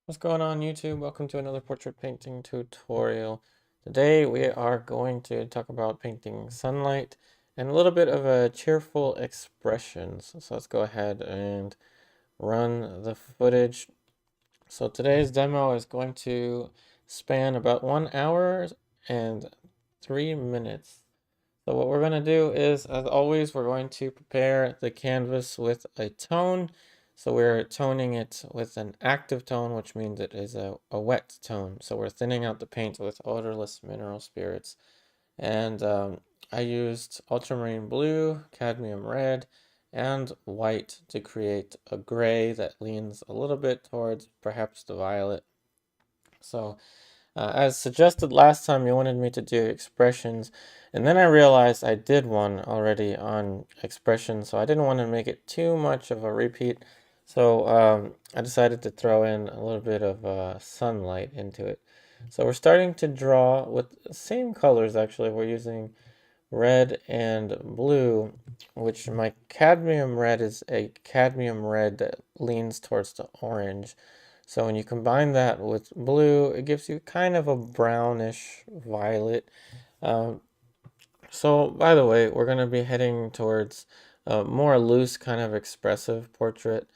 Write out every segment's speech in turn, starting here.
What's going on YouTube? Welcome to another portrait painting tutorial. Today we are going to talk about painting sunlight and a little bit of a cheerful expressions. So let's go ahead and run the footage. So today's demo is going to span about 1 hour and 3 minutes. So what we're going to do is, as always, we're going to prepare the canvas with a tone. So we're toning it with an active tone, which means it is a wet tone. So we're thinning out the paint with odorless mineral spirits. And I used Ultramarine Blue, Cadmium Red, and white to create a gray that leans a little bit towards perhaps the violet. So as suggested last time, you wanted me to do expressions, and then I realized I did one already on expressions, so I didn't want to make it too much of a repeat. So I decided to throw in a little bit of sunlight into it. So we're starting to draw with the same colors, actually. We're using red and blue, which my cadmium red is a cadmium red that leans towards the orange. So when you combine that with blue, it gives you kind of a brownish violet. Um, so by the way, we're going to be heading towards a more loose kind of expressive portrait.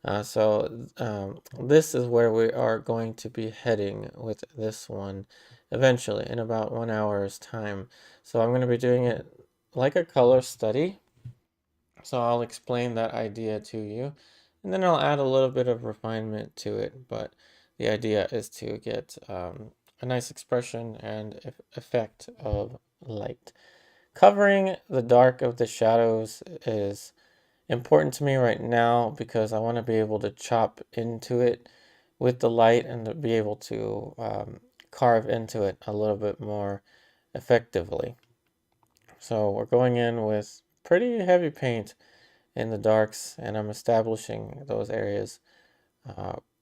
This is where we are going to be heading with this one eventually in about 1 hour's time. So I'm going to be doing it like a color study. So I'll explain that idea to you, and then I'll add a little bit of refinement to it. But the idea is to get a nice expression and effect of light. Covering the dark of the shadows is important to me right now because I want to be able to chop into it with the light and to be able to carve into it a little bit more effectively. So we're going in with pretty heavy paint in the darks, and I'm establishing those areas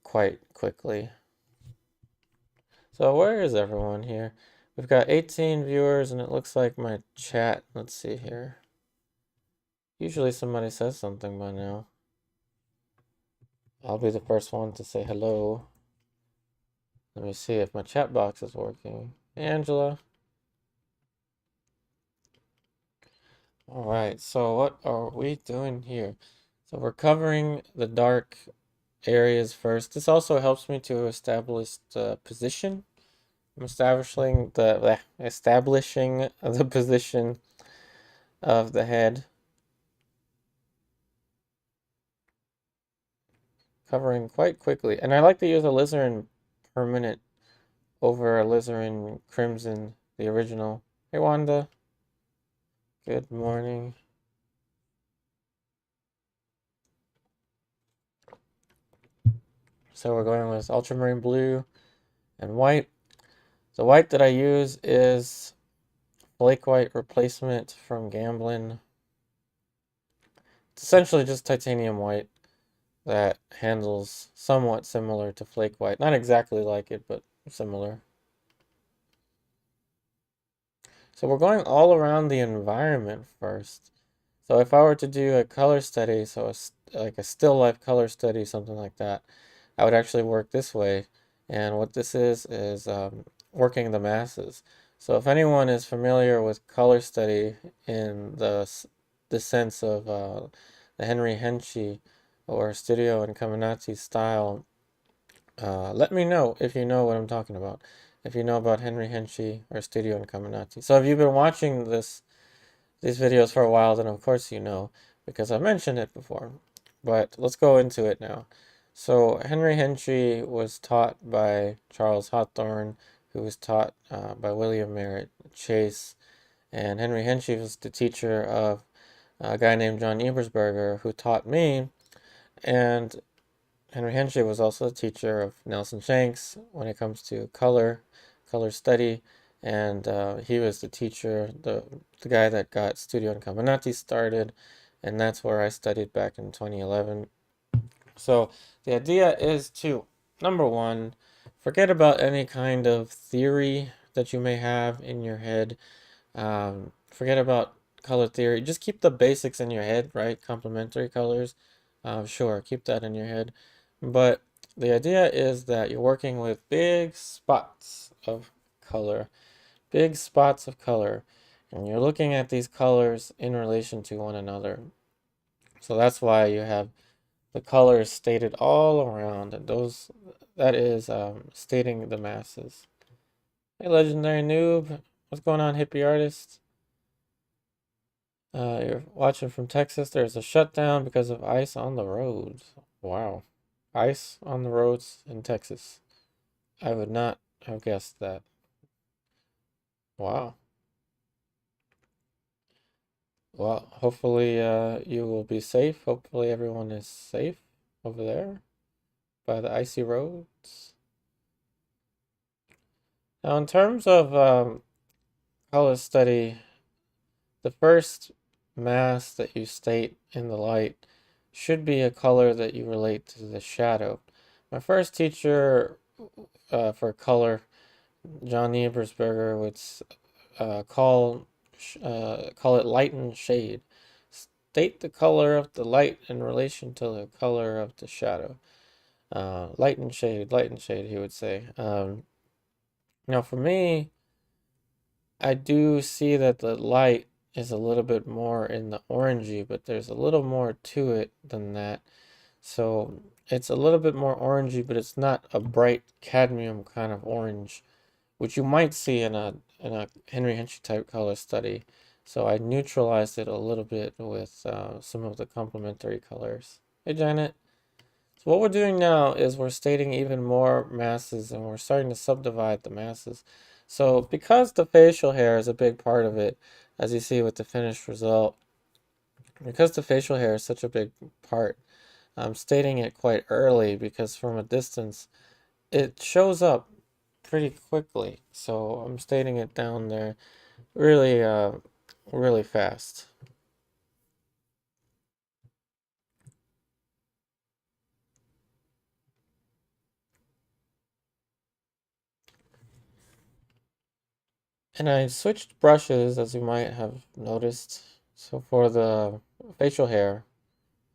quite quickly. So where is everyone here? We've got 18 viewers, and it looks like my chat. Let's see here. Usually somebody says something by now. I'll be the first one to say hello. Let me see if my chat box is working. Hey, Angela. All right, so what are we doing here? So we're covering the dark areas first. This also helps me to establish the position. I'm establishing the position of the head. Covering quite quickly. And I like to use Alizarin Permanent over Alizarin Crimson, the original. Hey Wanda. Good morning. So we're going with Ultramarine Blue and white. The white that I use is Flake White replacement from Gamblin. It's essentially just titanium white that handles somewhat similar to Flake White. Not exactly like it, but similar. So we're going all around the environment first. So if I were to do a color study, like a still life color study, something like that, I would actually work this way. And what this is working the masses. So if anyone is familiar with color study in the sense of the Henry Henchy or Studio and Caminati style, let me know if you know what I'm talking about. If you know about Henry Henchy or Studio and Caminati. So if you've been watching these videos for a while, then of course you know, because I mentioned it before. But let's go into it now. So Henry Henchy was taught by Charles Hawthorne, who was taught by William Merritt Chase. And Henry Henchy was the teacher of a guy named John Ebersberger, who taught me. And Henry Henchy was also a teacher of Nelson Shanks when it comes to color study, and he was the teacher, the guy that got Studio and Caminati started, and that's where I studied back in 2011. So the idea is to, number one, forget about any kind of theory that you may have in your head. Forget about color theory. Just keep the basics in your head, right? Complementary colors. Sure, keep that in your head. But the idea is that you're working with big spots of color, big spots of color, and you're looking at these colors in relation to one another. So that's why you have the colors stated all around, and that is stating the masses. Hey, legendary noob, what's going on, hippie artist? You're watching from Texas. There's a shutdown because of ice on the roads. Wow, ice on the roads in Texas. I would not have guessed that. Wow. Well, hopefully you will be safe. Hopefully everyone is safe over there by the icy roads. Now, in terms of color study, the first mass that you state in the light should be a color that you relate to the shadow. My first teacher for color, John Ebersberger, would call it light and shade. State the color of the light in relation to the color of the shadow. Light and shade, he would say. Now, for me, I do see that the light is a little bit more in the orangey, but there's a little more to it than that. So it's a little bit more orangey, but it's not a bright cadmium kind of orange, which you might see in a Henry Hinchy type color study. So I neutralized it a little bit with some of the complementary colors. Hey, Janet. So what we're doing now is we're stating even more masses, and we're starting to subdivide the masses. So because the facial hair is a big part of it, as you see with the finished result, because the facial hair is such a big part, I'm stating it quite early because from a distance, it shows up pretty quickly. So I'm stating it down there really, really fast. And I switched brushes, as you might have noticed. So for the facial hair,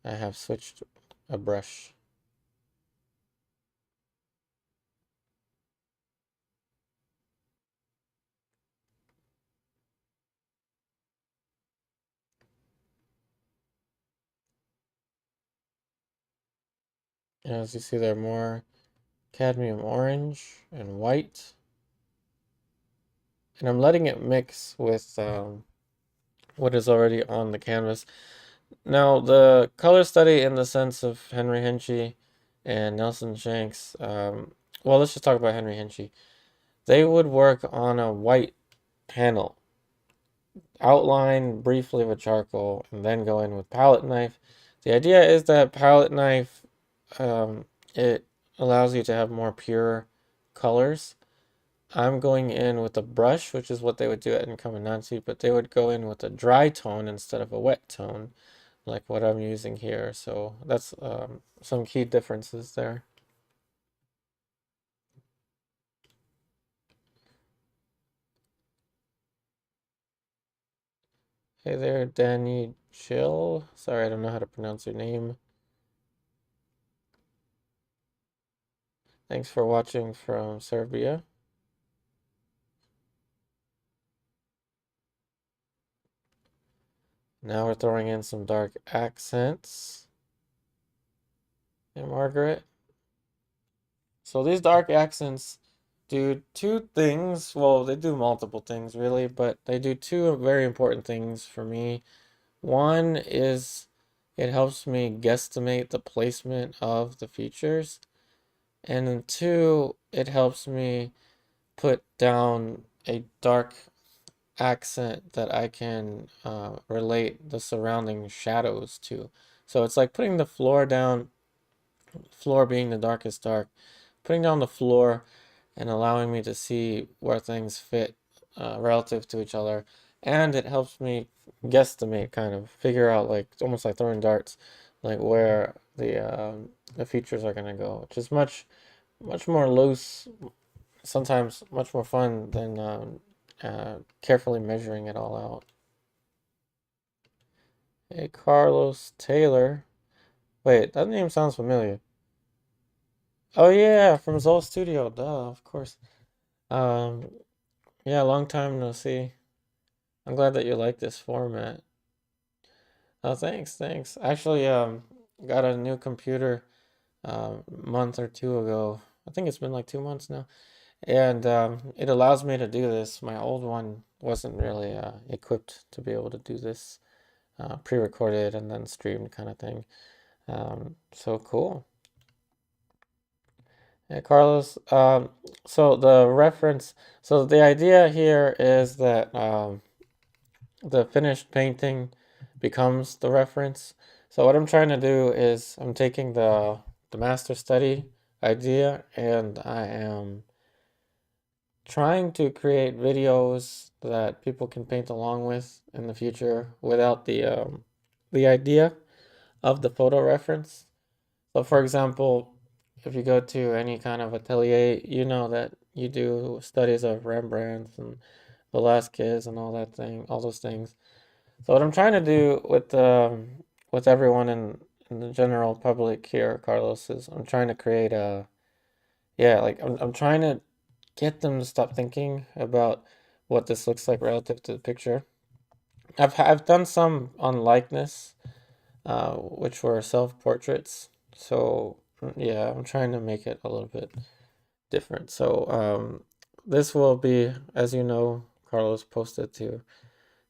I have switched a brush. And as you see, there are more cadmium orange and white. And I'm letting it mix with what is already on the canvas. Now, the color study in the sense of Henry Hinchy and Nelson Shanks, well, let's just talk about Henry Hinchy. They would work on a white panel, outline briefly with charcoal, and then go in with palette knife. The idea is that palette knife, it allows you to have more pure colors. I'm going in with a brush, which is what they would do at Incominanti, but they would go in with a dry tone instead of a wet tone, like what I'm using here. So that's some key differences there. Hey there, Danny Chill. Sorry, I don't know how to pronounce your name. Thanks for watching from Serbia. Now we're throwing in some dark accents. Hey, Margaret. So these dark accents do two things. Well, they do multiple things really, but they do two very important things for me. One is it helps me guesstimate the placement of the features. And then two, it helps me put down a dark accent that I can relate the surrounding shadows to. So it's like putting the floor down, floor being the darkest dark, putting down the floor and allowing me to see where things fit relative to each other. And it helps me guesstimate, kind of figure out, like almost like throwing darts, like where the features are gonna go, which is much more loose, sometimes much more fun than carefully measuring it all out. Hey, Carlos Taylor. Wait, that name sounds familiar. Oh yeah, from Zoll Studio, duh, of course. Um, yeah, long time no see. I'm glad that you like this format. Oh, thanks, thanks. Actually, got a new computer month or two ago. I think it's been like 2 months now, and it allows me to do this. My old one wasn't really equipped to be able to do this pre-recorded and then streamed kind of thing. So cool. Yeah, Carlos. So the reference, so the idea here is that the finished painting becomes the reference. So what I'm trying to do is I'm taking the master study idea and I am trying to create videos that people can paint along with in the future without the idea of the photo reference. So for example, if you go to any kind of atelier, you know that you do studies of Rembrandt and Velasquez and all those things. So what I'm trying to do with everyone in the general public here, Carlos, is I'm trying to create a yeah, like I'm trying to get them to stop thinking about what this looks like relative to the picture. I've done some on likeness, which were self-portraits. So yeah, I'm trying to make it a little bit different. So this will be, as you know, Carlos posted to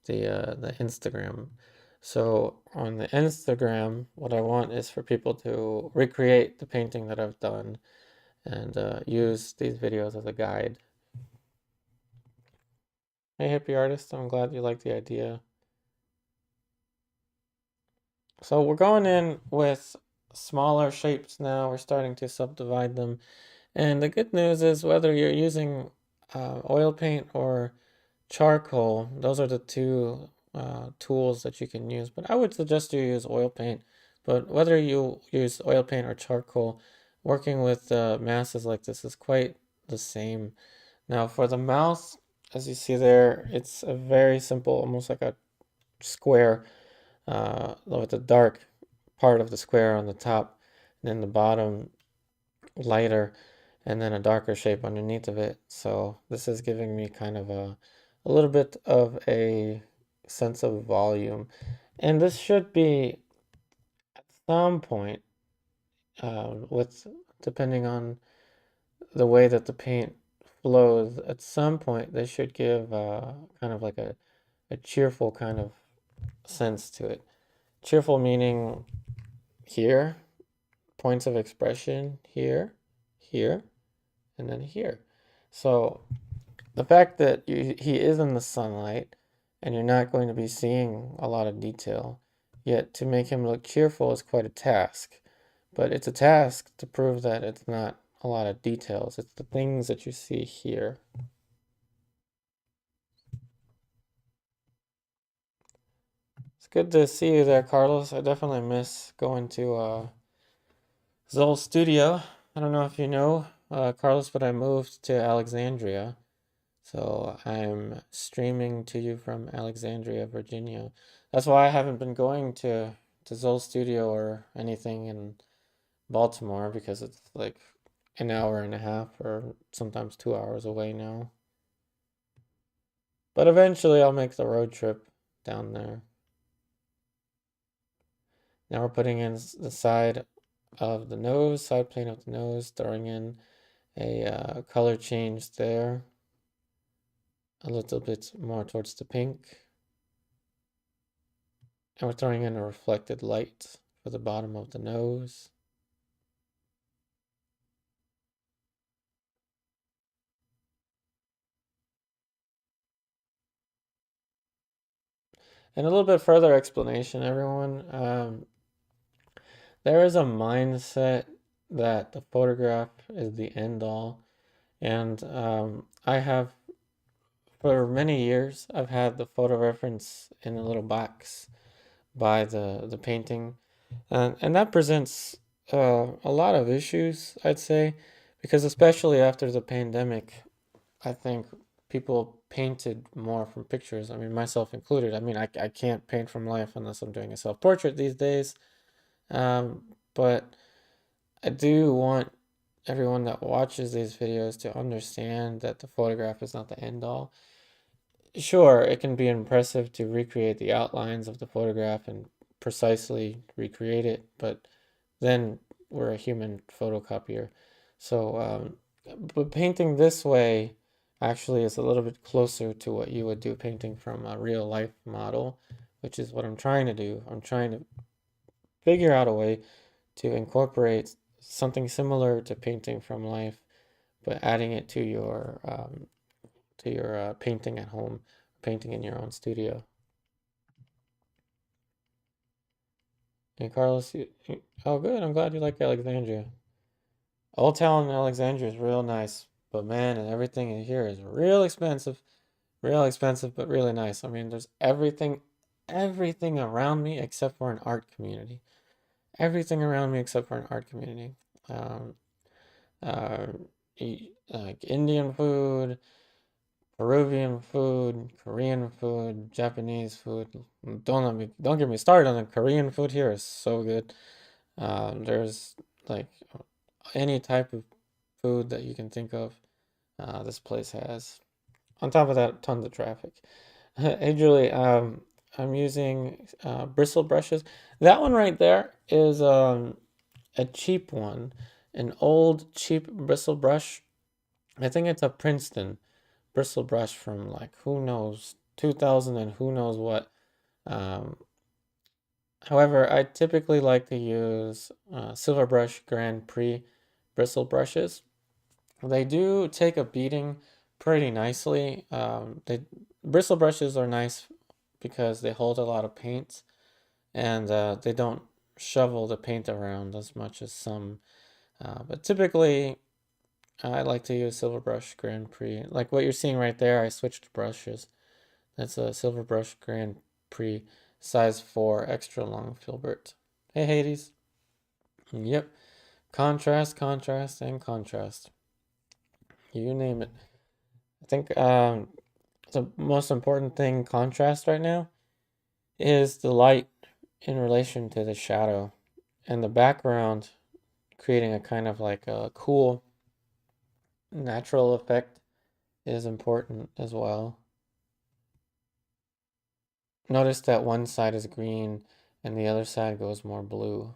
the Instagram. So on the Instagram, what I want is for people to recreate the painting that I've done and use these videos as a guide. Hey, hippie artist, I'm glad you like the idea. So we're going in with smaller shapes now. We're starting to subdivide them. And the good news is whether you're using oil paint or charcoal, those are the two tools that you can use. But I would suggest you use oil paint. But whether you use oil paint or charcoal, working with masses like this is quite the same. Now for the mouth, as you see there, it's a very simple, almost like a square with the dark part of the square on the top, and then the bottom lighter, and then a darker shape underneath of it. So this is giving me kind of a little bit of a sense of volume. And this should be at some point, with depending on the way that the paint flows, at some point they should give kind of like a cheerful kind of sense to it. Cheerful meaning here, points of expression here, here, and then here. So the fact that he is in the sunlight and you're not going to be seeing a lot of detail, yet to make him look cheerful is quite a task. But it's a task to prove that it's not a lot of details. It's the things that you see here. It's good to see you there, Carlos. I definitely miss going to Zoll's studio. I don't know if you know, Carlos, but I moved to Alexandria. So I'm streaming to you from Alexandria, Virginia. That's why I haven't been going to Zoll Studio or anything in Baltimore because it's like an hour and a half or sometimes 2 hours away now. But eventually I'll make the road trip down there. Now we're putting in the side of the nose, side plane of the nose, throwing in a color change there, a little bit more towards the pink. And we're throwing in a reflected light for the bottom of the nose. And a little bit further explanation, everyone. There is a mindset that the photograph is the end all. And I have, for many years, I've had the photo reference in a little box by the painting. And that presents a lot of issues, I'd say, because especially after the pandemic, I think people painted more from pictures. I mean, myself included. I mean, I can't paint from life unless I'm doing a self-portrait these days. But I do want everyone that watches these videos to understand that the photograph is not the end all. Sure, it can be impressive to recreate the outlines of the photograph and precisely recreate it, but then we're a human photocopier. So, but painting this way actually is a little bit closer to what you would do painting from a real life model, which is what I'm trying to do. I'm trying to figure out a way to incorporate something similar to painting from life, but adding it to your painting at home, painting in your own studio. And Carlos, oh good, I'm glad you like Alexandria. Old Town in Alexandria is real nice, but man, and everything in here is real expensive, but really nice. I mean, there's everything around me except for an art community. Everything around me except for an art community. Um, uh, like Indian food, Peruvian food, Korean food, Japanese food. Don't get me started on the Korean food here is so good. There's like any type of food that you can think of, this place has. On top of that, tons of traffic. Hey Julie, I'm using bristle brushes. That one right there is a cheap one, an old cheap bristle brush. I think it's a Princeton bristle brush from like who knows 2000 and who knows what. Um, However, I typically like to use Silver Brush Grand Prix bristle brushes. They do take a beating pretty nicely. Bristle brushes are nice because they hold a lot of paint and they don't shovel the paint around as much as some. But typically, I like to use Silver Brush Grand Prix. Like what you're seeing right there, I switched brushes. That's a Silver Brush Grand Prix size 4 extra long filbert. Hey Hades. Yep. Contrast, contrast, and contrast. You name it. I think the most important thing contrast right now is the light in relation to the shadow and the background creating a kind of like a cool natural effect is important as well. Notice that one side is green and the other side goes more blue.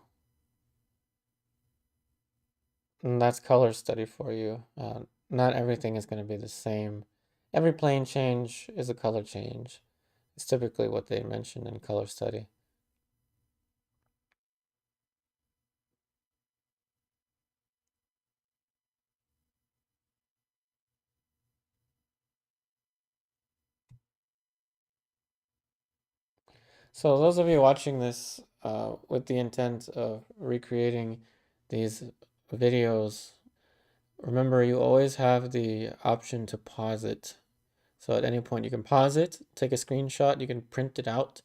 And that's color study for you. Not everything is going to be the same. Every plane change is a color change. It's typically what they mention in color study. So those of you watching this with the intent of recreating these videos, remember you always have the option to pause it. So at any point you can pause it, take a screenshot, you can print it out.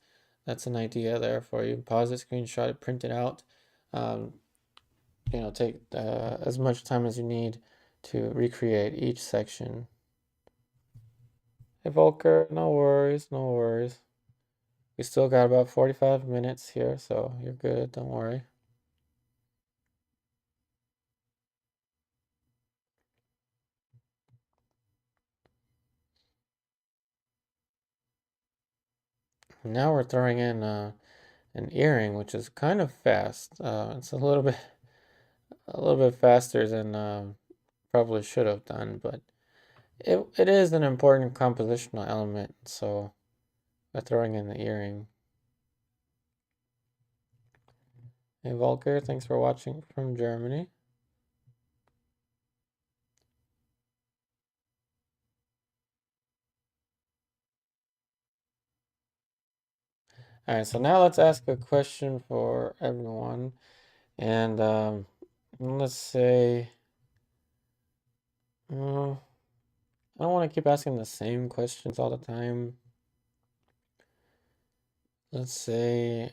That's an idea there for you. Pause it, screenshot it, print it out. Um, take as much time as you need to recreate each section. Hey Volker, no worries, no worries. We still got about 45 minutes here, so you're good, don't worry. Now we're throwing in an earring, which is kind of fast. It's a little bit faster than probably should have done, but it is an important compositional element, so we're throwing in the earring. Hey Volker, thanks for watching from Germany. All right, so now let's ask a question for everyone, and let's say, I don't want to keep asking the same questions all the time. Let's say,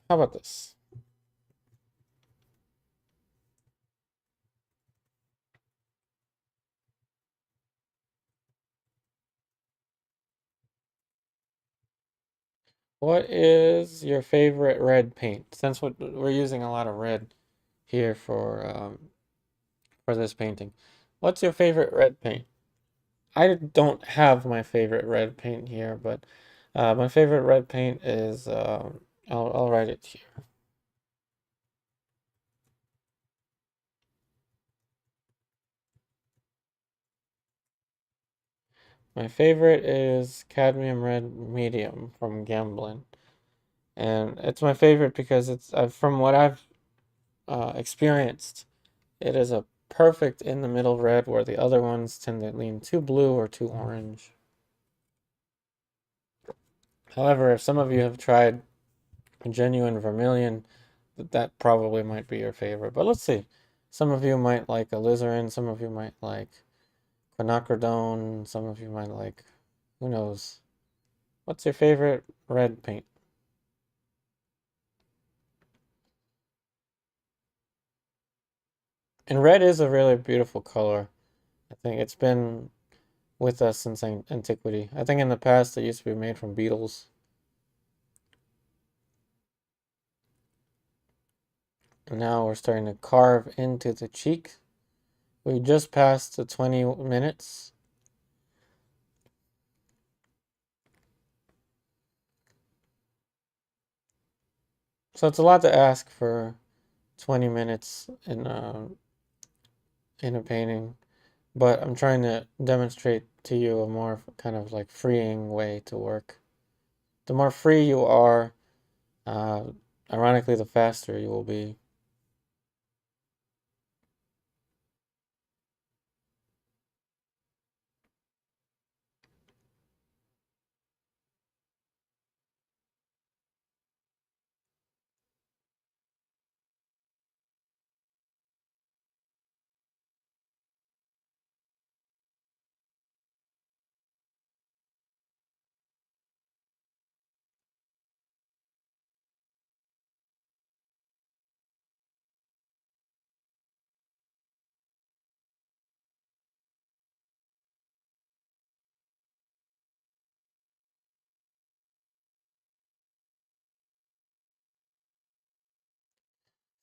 how about this? What is your favorite red paint? Since we're using a lot of red here for for this painting. What's your favorite red paint? I don't have my favorite red paint here, but my favorite red paint is, I'll write it here. My favorite is Cadmium Red Medium from Gamblin. And it's my favorite because it's, from what I've experienced, it is a perfect in the middle red where the other ones tend to lean too blue or too orange. However, if some of you have tried genuine vermilion, that probably might be your favorite. But let's see. Some of you might like alizarin, some of you might like quinacridone, some of you might like, who knows. What's your favorite red paint? And red is a really beautiful color. I think it's been with us since antiquity. I think in the past it used to be made from beetles. And now we're starting to carve into the cheek. We just passed the 20 minutes. So it's a lot to ask for 20 minutes in a painting, but I'm trying to demonstrate to you a more kind of like freeing way to work. The more free you are, uh, ironically, the faster you will be.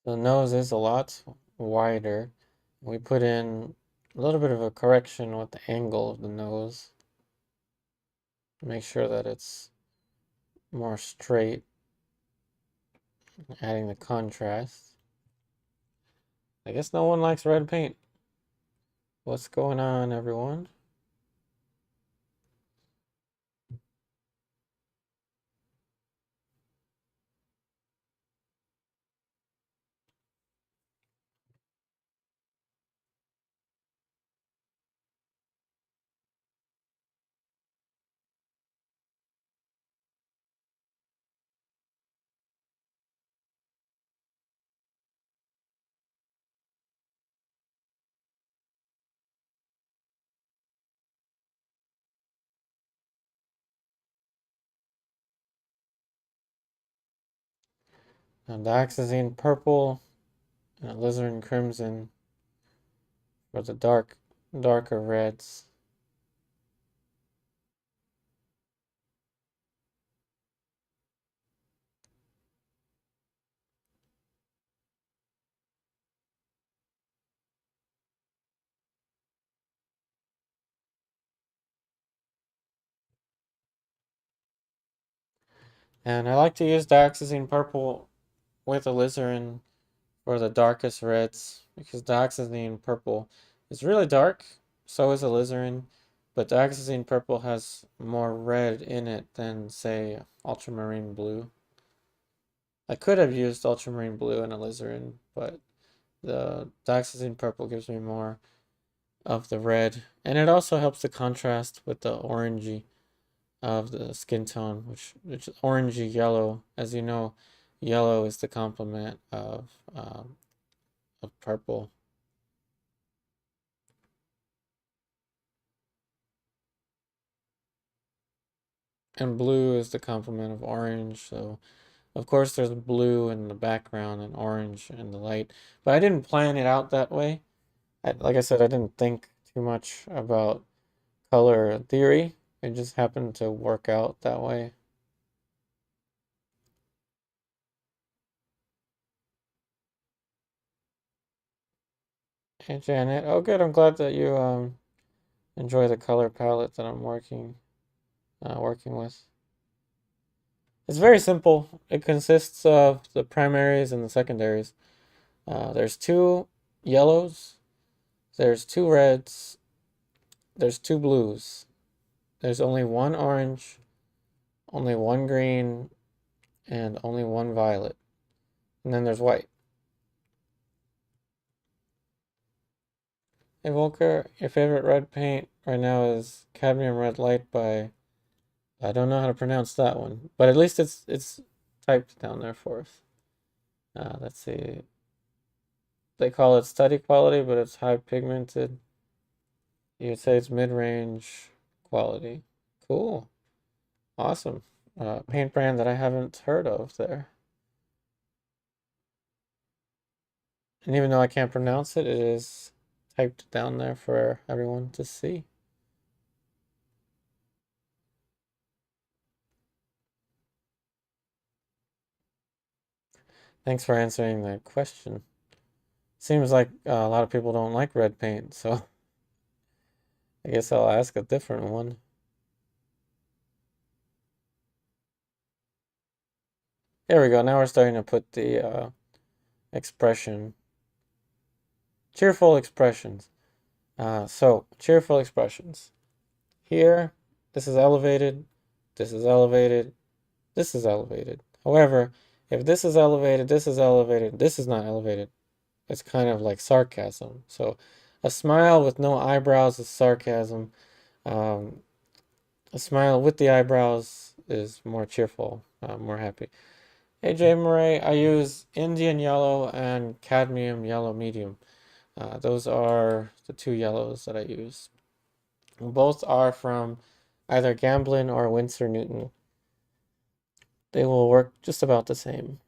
The nose is a lot wider. We put in a little bit of a correction with the angle of the nose. Make sure that it's more straight, adding the contrast. I guess no one likes red paint. What's going on, everyone? Now, Dioxazine Purple and Alizarin Crimson for the darker reds. And I like to use Dioxazine Purple with Alizarin for the darkest reds because Dioxazine Purple is really dark, so is Alizarin, but Dioxazine Purple has more red in it than, say, Ultramarine Blue. I could have used Ultramarine Blue and Alizarin, but the Dioxazine Purple gives me more of the red, and it also helps to contrast with the orangey of the skin tone, which is orangey yellow. As you know, yellow is the complement of purple. And blue is the complement of orange. So, of course, there's blue in the background and orange in the light. But I didn't plan it out that way. Like I said, I didn't think too much about color theory. It just happened to work out that way. Hey Janet. Oh good, I'm glad that you enjoy the color palette that I'm working with. It's very simple. It consists of the primaries and the secondaries. There's two yellows, there's two reds, there's two blues, there's only one orange, only one green, and only one violet. And then there's white. Hey Volker, your favorite red paint right now is Cadmium Red Light by, I don't know how to pronounce that one, but at least it's typed down there for us. Let's see. They call it study quality, but it's high pigmented. You'd say it's mid-range quality. Cool. Awesome. Paint brand that I haven't heard of there. And even though I can't pronounce it, it is typed down there for everyone to see. Thanks for answering that question. Seems like a lot of people don't like red paint, so I guess I'll ask a different one. There we go. Now we're starting to put the expression. Cheerful expressions. So, cheerful expressions. Here, this is elevated, this is elevated, this is elevated. However, if this is elevated, this is elevated, this is not elevated, it's kind of like sarcasm. So, a smile with no eyebrows is sarcasm. A smile with the eyebrows is more cheerful, more happy. Hey, J. Murray, I use Indian Yellow and Cadmium Yellow Medium. Those are the two yellows that I use. Both are from either Gamblin or Winsor Newton. They will work just about the same.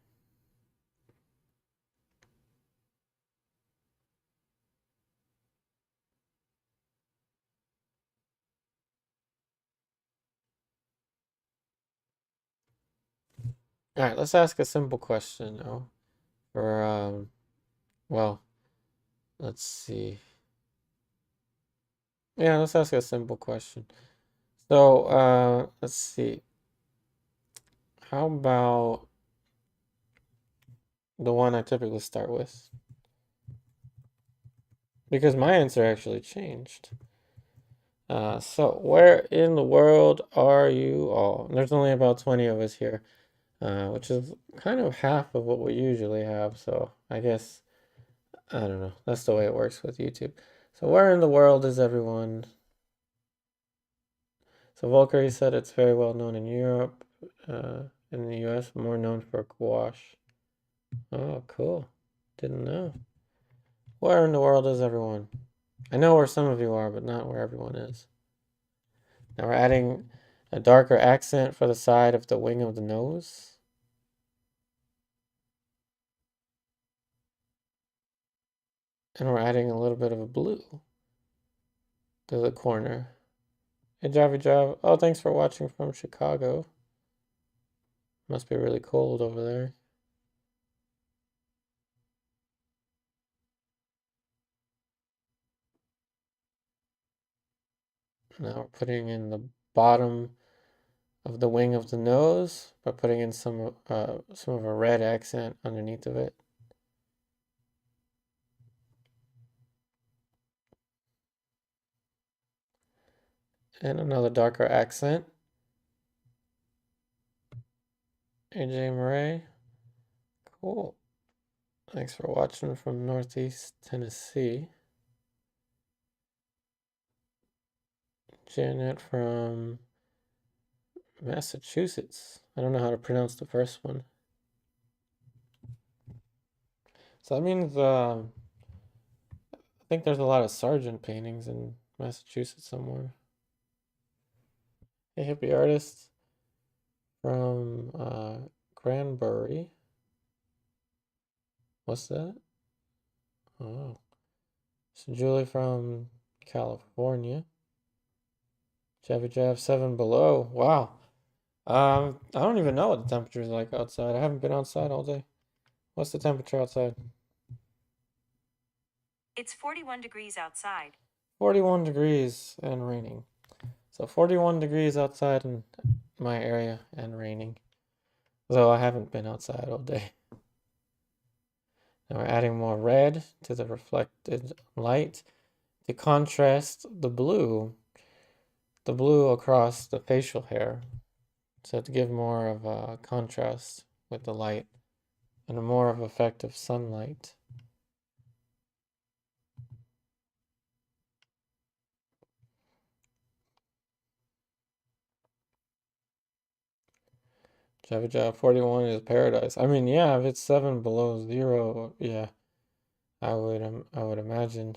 All right, let's ask a simple question now. For well, let's see. Yeah, let's ask a simple question. So, let's see. How about the one I typically start with? Because my answer actually changed. So where in the world are you all? There's only about 20 of us here, which is kind of half of what we usually have. So I guess, I don't know. That's the way it works with YouTube. So where in the world is everyone? So Valkyrie said it's very well known in Europe, in the US, more known for gouache. Oh, cool. Didn't know. Where in the world is everyone? I know where some of you are, but not where everyone is. Now we're adding a darker accent for the side of the wing of the nose. And we're adding a little bit of a blue to the corner. Hey, Javi Jav. Oh, thanks for watching from Chicago. Must be really cold over there. Now we're putting in the bottom of the wing of the nose by putting in some of a red accent underneath of it. And another darker accent. AJ Murray. Cool. Thanks for watching from Northeast Tennessee. Janet from Massachusetts. I don't know how to pronounce the first one. So that means I think there's a lot of Sargent paintings in Massachusetts somewhere. Hey, hippie artist from Granbury. What's that? Oh, so Julie from California. Javi Jav 7 below. Wow. I don't even know what the temperature is like outside. I haven't been outside all day. What's the temperature outside? It's 41 degrees outside. 41 degrees and raining. So 41 degrees outside in my area and raining. Though I haven't been outside all day. Now we're adding more red to the reflected light to contrast the blue across the facial hair. So to give more of a contrast with the light and a more of effective sunlight. Java Java 41 is paradise. I mean, yeah, if it's 7 below 0, yeah, I would imagine.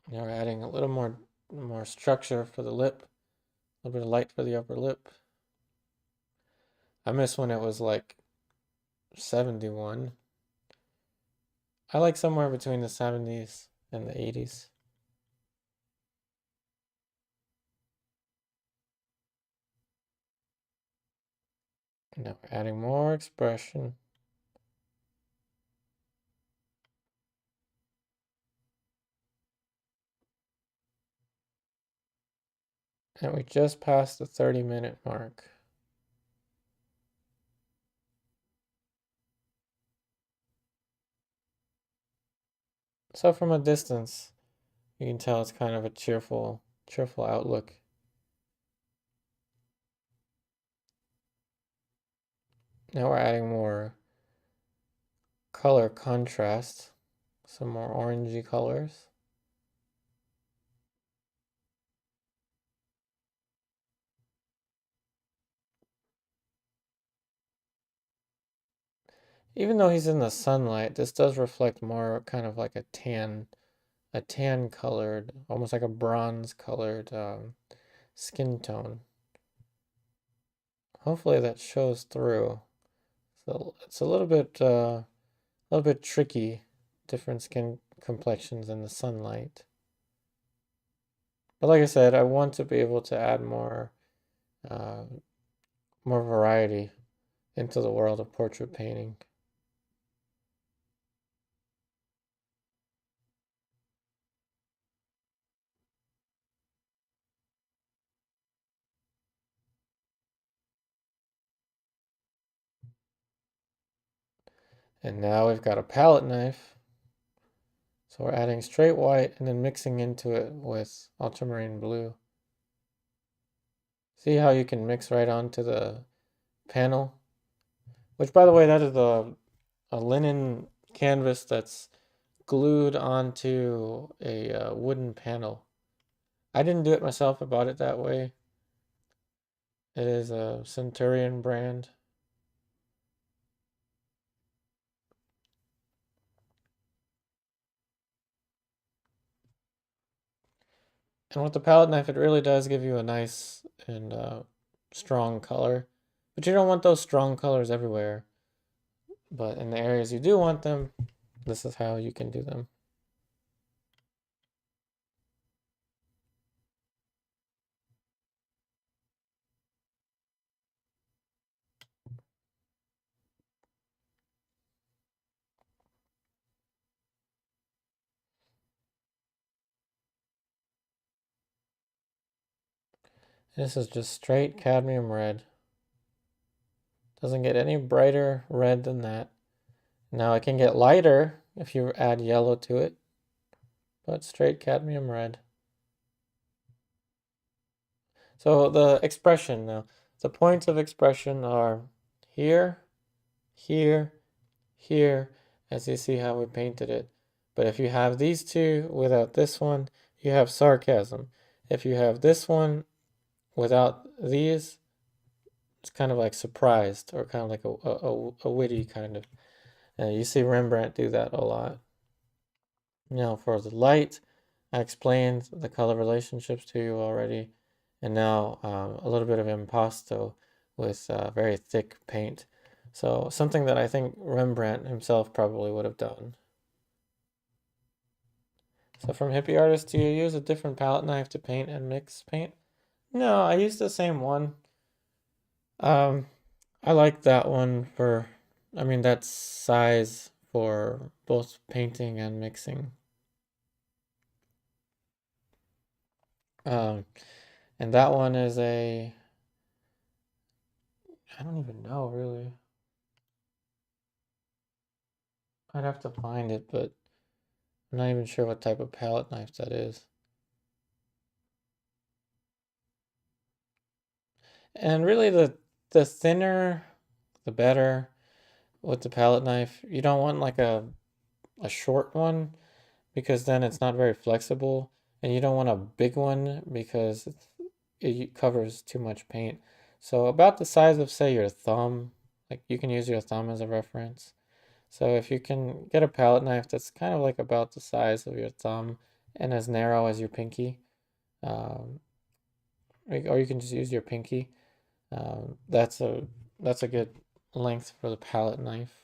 Now we're adding a little more structure for the lip, a little bit of light for the upper lip. I miss when it was like 71. I like somewhere between the 70s and the 80s. Now we're adding more expression. And we just passed the 30-minute mark. So from a distance, you can tell it's kind of a cheerful outlook. Now we're adding more color contrast, some more orangey colors. Even though he's in the sunlight, this does reflect more kind of like a tan colored, almost like a bronze colored skin tone. Hopefully that shows through. So it's a little bit tricky, different skin complexions in the sunlight. But like I said, I want to be able to add uh, more variety into the world of portrait painting. And now we've got a palette knife. So we're adding straight white and then mixing into it with ultramarine blue. See how you can mix right onto the panel? Which, by the way, that is a linen canvas that's glued onto a wooden panel. I didn't do it myself, I bought it that way. It is a Centurion brand. And with the palette knife, it really does give you a nice and strong color. But you don't want those strong colors everywhere. But in the areas you do want them, this is how you can do them. This is just straight cadmium red. Doesn't get any brighter red than that. Now it can get lighter if you add yellow to it, but straight cadmium red. So the expression now, the points of expression are here, here, here, as you see how we painted it. But if you have these two without this one, you have sarcasm. If you have this one without these, it's kind of like surprised or kind of like a witty kind of. You see Rembrandt do that a lot. Now for the light, I explained the color relationships to you already. And now a little bit of impasto with very thick paint. So something that I think Rembrandt himself probably would have done. So from Hippie Artist, do you use a different palette knife to paint and mix paint? No, I use the same one. Um, I like that one for, I mean, that size for both painting and mixing. Um, and that one is a, I don't even know really. I'd have to find it, but I'm not even sure what type of palette knife that is. And really the thinner, the better with the palette knife. You don't want like a short one because then it's not very flexible, and you don't want a big one because it covers too much paint. So about the size of, say, your thumb, like you can use your thumb as a reference. So if you can get a palette knife that's kind of like about the size of your thumb and as narrow as your pinky, um, or you can just use your pinky. That's a good length for the palette knife.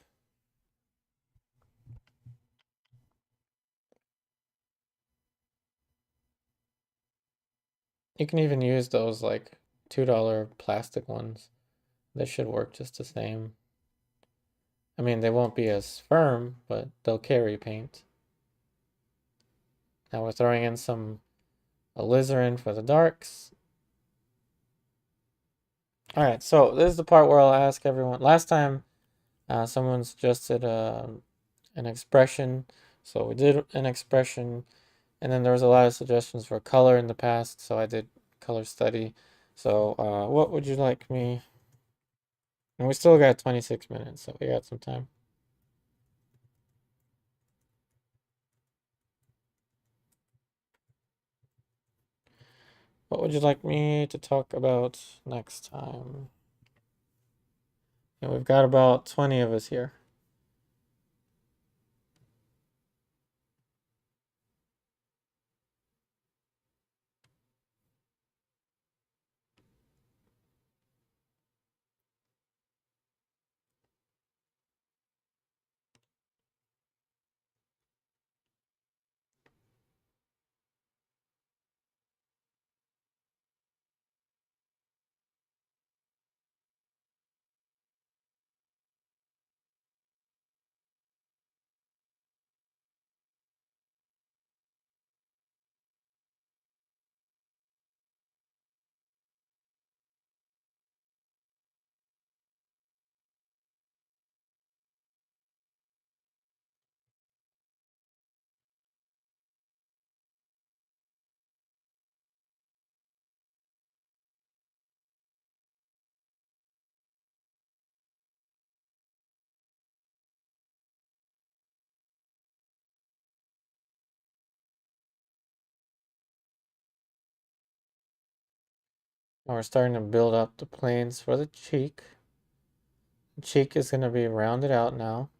You can even use those like $2 plastic ones. They should work just the same. I mean, they won't be as firm, but they'll carry paint. Now we're throwing in some alizarin for the darks. All right, so this is the part where I'll ask everyone. Last time, someone suggested an expression, so we did an expression, and then there was a lot of suggestions for color in the past, so I did color study. So, what would you like me? And we still got 26 minutes, so we got some time. What would you like me to talk about next time? And we've got about 20 of us here. Now we're starting to build up the planes for the cheek. The cheek is going to be rounded out now.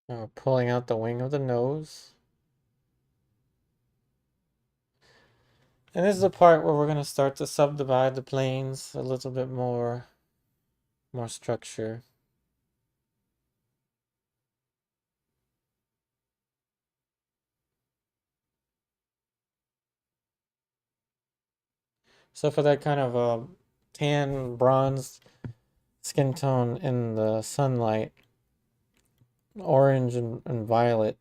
Now we're pulling out the wing of the nose. And this is the part where we're going to start to subdivide the planes a little bit more structure. So for that kind of tan bronze skin tone in the sunlight, orange and violet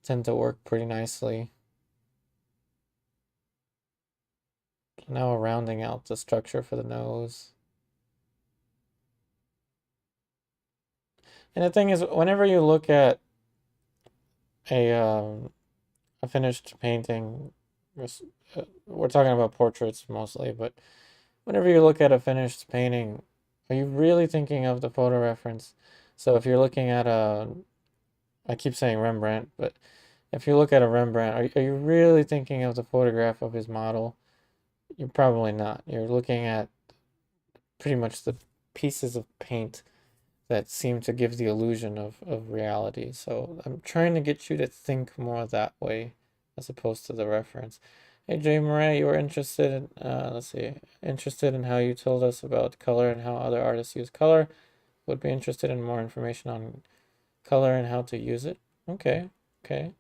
tend to work pretty nicely. Now we're rounding out the structure for the nose. And the thing is, whenever you look at a finished painting, we're talking about portraits mostly, but whenever you look at a finished painting, are you really thinking of the photo reference? So if you're looking at I keep saying Rembrandt, but if you look at a Rembrandt, are you really thinking of the photograph of his model? You're probably not. You're looking at pretty much the pieces of paint that seem to give the illusion of reality. So I'm trying to get you to think more that way as opposed to the reference. Hey Jay Murray, you were interested in let's see, interested in how you told us about color and how other artists use color. Would be interested in more information on color and how to use it. Okay, okay.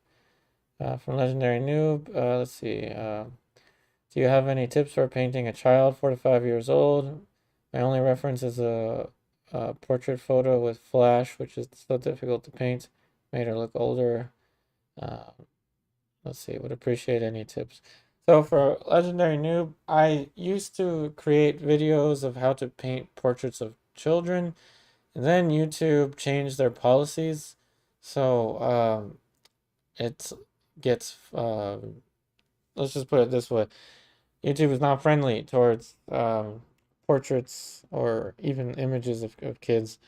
From Legendary Noob, let's see. Do you have any tips for painting a child 4 to 5 years old? My only reference is a portrait photo with flash, which is so difficult to paint. Made her look older. Uh, let's see, would appreciate any tips. So for Legendary Noob, I used to create videos of how to paint portraits of children, and then YouTube changed their policies. So it gets, let's just put it this way. YouTube is not friendly towards portraits or even images of kids.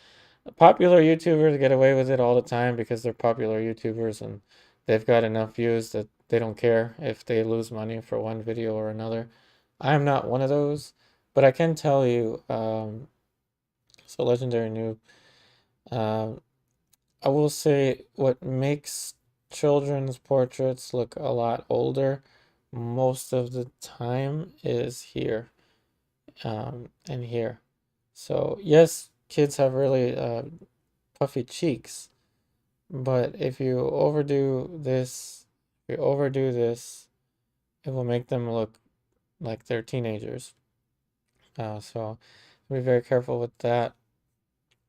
Popular YouTubers get away with it all the time because they're popular YouTubers and they've got enough views that they don't care if they lose money for one video or another. I am not one of those, but I can tell you, so Legendary Noob, um, I will say what makes children's portraits look a lot older most of the time is here and here. So yes, kids have really puffy cheeks, but if you overdo this, it will make them look like they're teenagers. So be very careful with that.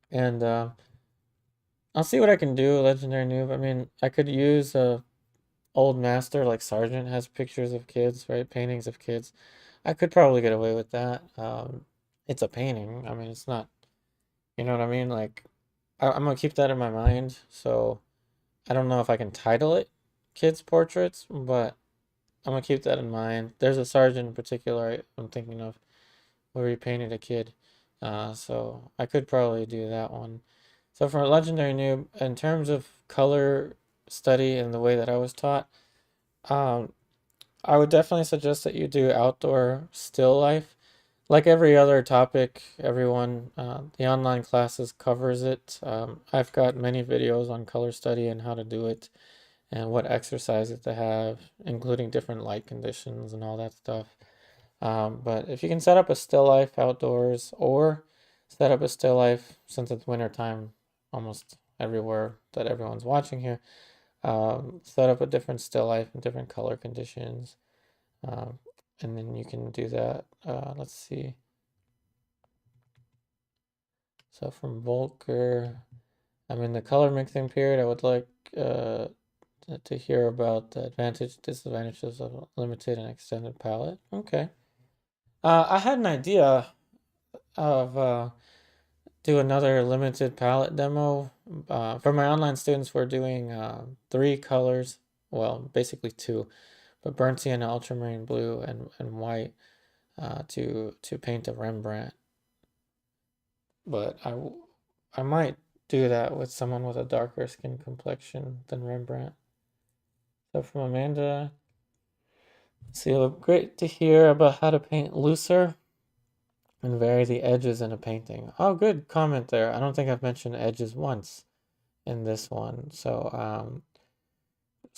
And I'll see what I can do, Legendary Noob. I mean, I could use a old master like Sargent has pictures of kids, right? Paintings of kids. I could probably get away with that. It's a painting. I mean, it's not, you know what I mean? Like, I'm gonna keep that in my mind. So I don't know if I can title it Kids Portraits, but I'm gonna keep that in mind. There's a Sargent in particular I'm thinking of where he painted a kid. So I could probably do that one. So for a Legendary Noob, in terms of color study and the way that I was taught, um, I would definitely suggest that you do outdoor still life. Like every other topic, everyone, the online classes covers it. I've got many videos on color study and how to do it and what exercises to have, including different light conditions and all that stuff. But if you can set up a still life outdoors or set up a still life since it's winter time almost everywhere that everyone's watching here, set up a different still life in different color conditions. Um, and then you can do that. Let's see. So from Volker, I'm in the color mixing period. I would like to hear about the advantage, disadvantages of a limited and extended palette. Okay. I had an idea of do another limited palette demo. For my online students, we're doing 3 colors. Well, basically 2, but burnt sienna, ultramarine blue, and white to paint a Rembrandt. But I might do that with someone with a darker skin complexion than Rembrandt. So from Amanda, so great to hear about how to paint looser and vary the edges in a painting. Oh, good comment there. I don't think I've mentioned edges once in this one. So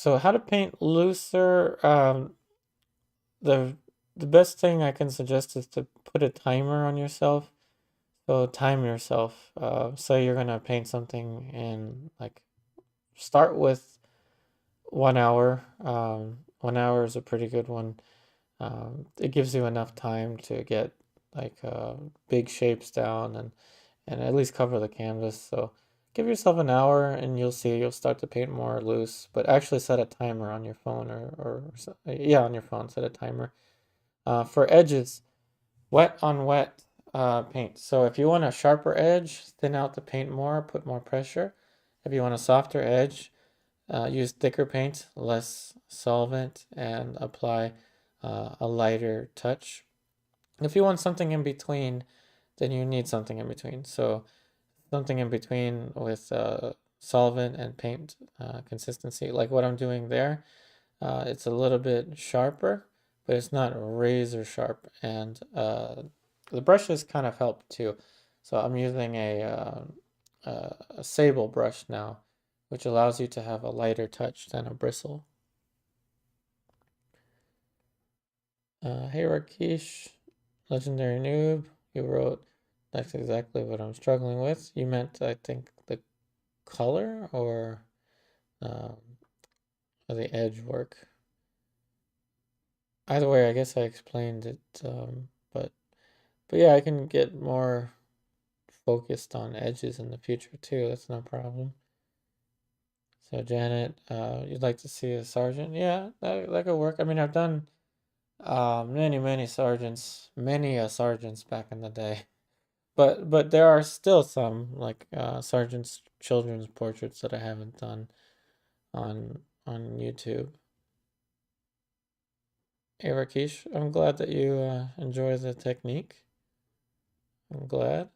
how to paint looser. The the best thing I can suggest is to put a timer on yourself. So time yourself. So you're gonna paint something and like start with 1 hour. 1 hour is a pretty good one. It gives you enough time to get like big shapes down and at least cover the canvas. So give yourself an hour and you'll see you'll start to paint more loose, but actually set a timer on your phone yeah, on your phone, set a timer. For edges, wet on wet paint. So if you want a sharper edge, thin out the paint more, put more pressure. If you want a softer edge, use thicker paint, less solvent, and apply a lighter touch. If you want something in between, then you need something in between. So something in between with solvent and paint consistency, like what I'm doing there. It's a little bit sharper, but it's not razor sharp, and the brushes kind of help too. So I'm using a Sable brush now, which allows you to have a lighter touch than a bristle. Hey Rakesh, Legendary Noob, you wrote, that's exactly what I'm struggling with. You meant, I think, the color um, or the edge work. Either way, I guess I explained it, but yeah, I can get more focused on edges in the future too. That's no problem. So Janet, you'd like to see a sergeant? Yeah, that could work. I mean, I've done many sergeants back in the day. But there are still some like sergeants children's portraits that I haven't done on YouTube. Hey Rakesh, I'm glad that you enjoy the technique. I'm glad.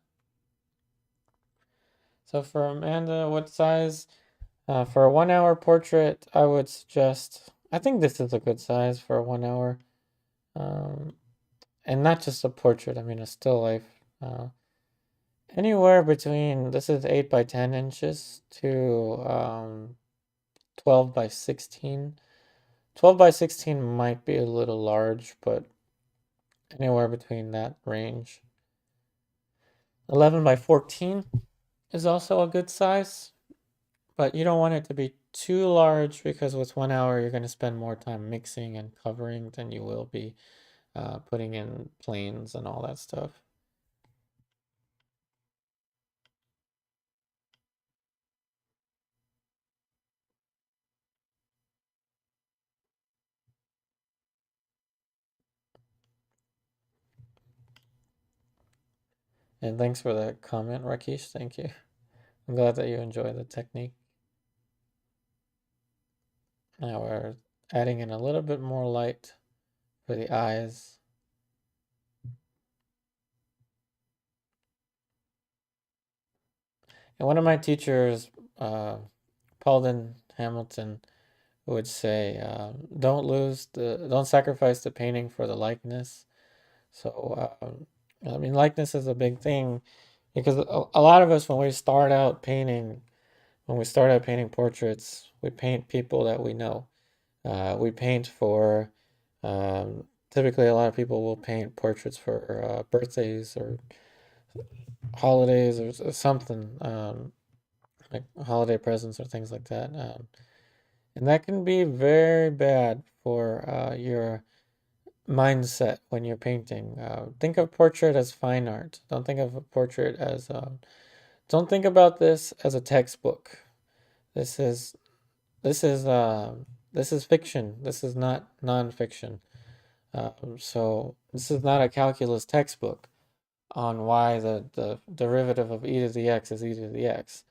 So for Amanda, what size? For a 1 hour portrait, I would suggest, I think this is a good size for a 1 hour. Um, and not just a portrait, I mean a still life. Anywhere between, this is 8 by 10 inches to 12 by 16. 12 by 16 might be a little large, but anywhere between that range. 11 by 14 is also a good size, but you don't want it to be too large because with 1 hour you're going to spend more time mixing and covering than you will be putting in planes and all that stuff. And thanks for the comment, Rakesh. Thank you. I'm glad that you enjoy the technique. Now we're adding in a little bit more light for the eyes. And one of my teachers, Paulden Hamilton, would say, don't sacrifice the painting for the likeness. So, I mean, likeness is a big thing because a lot of us, when we start out painting portraits, we paint people that we know. We paint for, typically, a lot of people will paint portraits for birthdays or holidays or something, like holiday presents or things like that. And that can be very bad for your mindset when you're painting. Think of portrait as fine art. Don't think of a portrait as, don't think about this as a textbook. This is, this is, this is fiction. This is not nonfiction. So this is not a calculus textbook on why the derivative of e to the x is e to the x.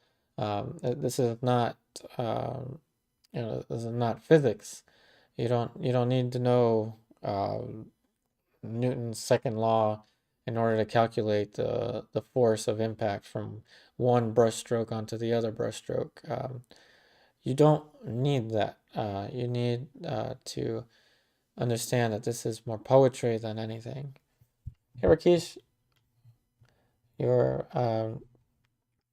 This is not, this is not physics. You don't need to know Newton's second law in order to calculate the force of impact from one brushstroke onto the other brushstroke. You don't need that. You need to understand that this is more poetry than anything. Hey, Rakesh, you're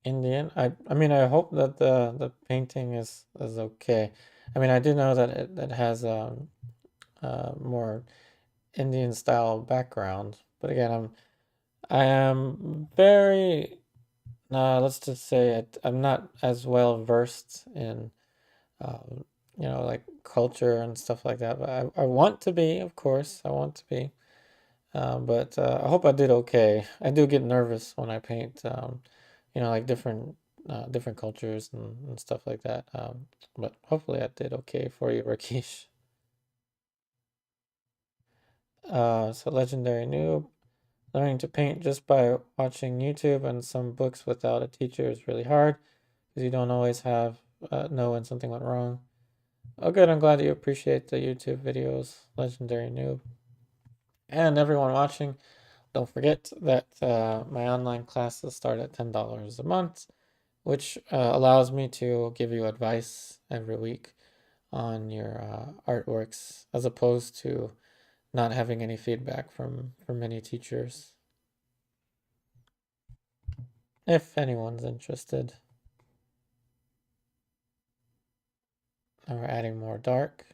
Indian. I mean, I hope that the painting is okay. I mean, I do know that it has more Indian style background, but again, I am very let's just say I'm not as well versed in like culture and stuff like that. But I want to be, of course, I want to be. But I hope I did okay. I do get nervous when I paint, like different different cultures and stuff like that. But hopefully I did okay for you, Rakesh. So Legendary Noob. Learning to paint just by watching YouTube and some books without a teacher is really hard because you don't always have know when something went wrong. Oh, good. I'm glad that you appreciate the YouTube videos, Legendary Noob. And everyone watching, don't forget that my online classes start at $10 a month, which allows me to give you advice every week on your artworks as opposed to not having any feedback from many teachers. If anyone's interested. Now we're adding more dark.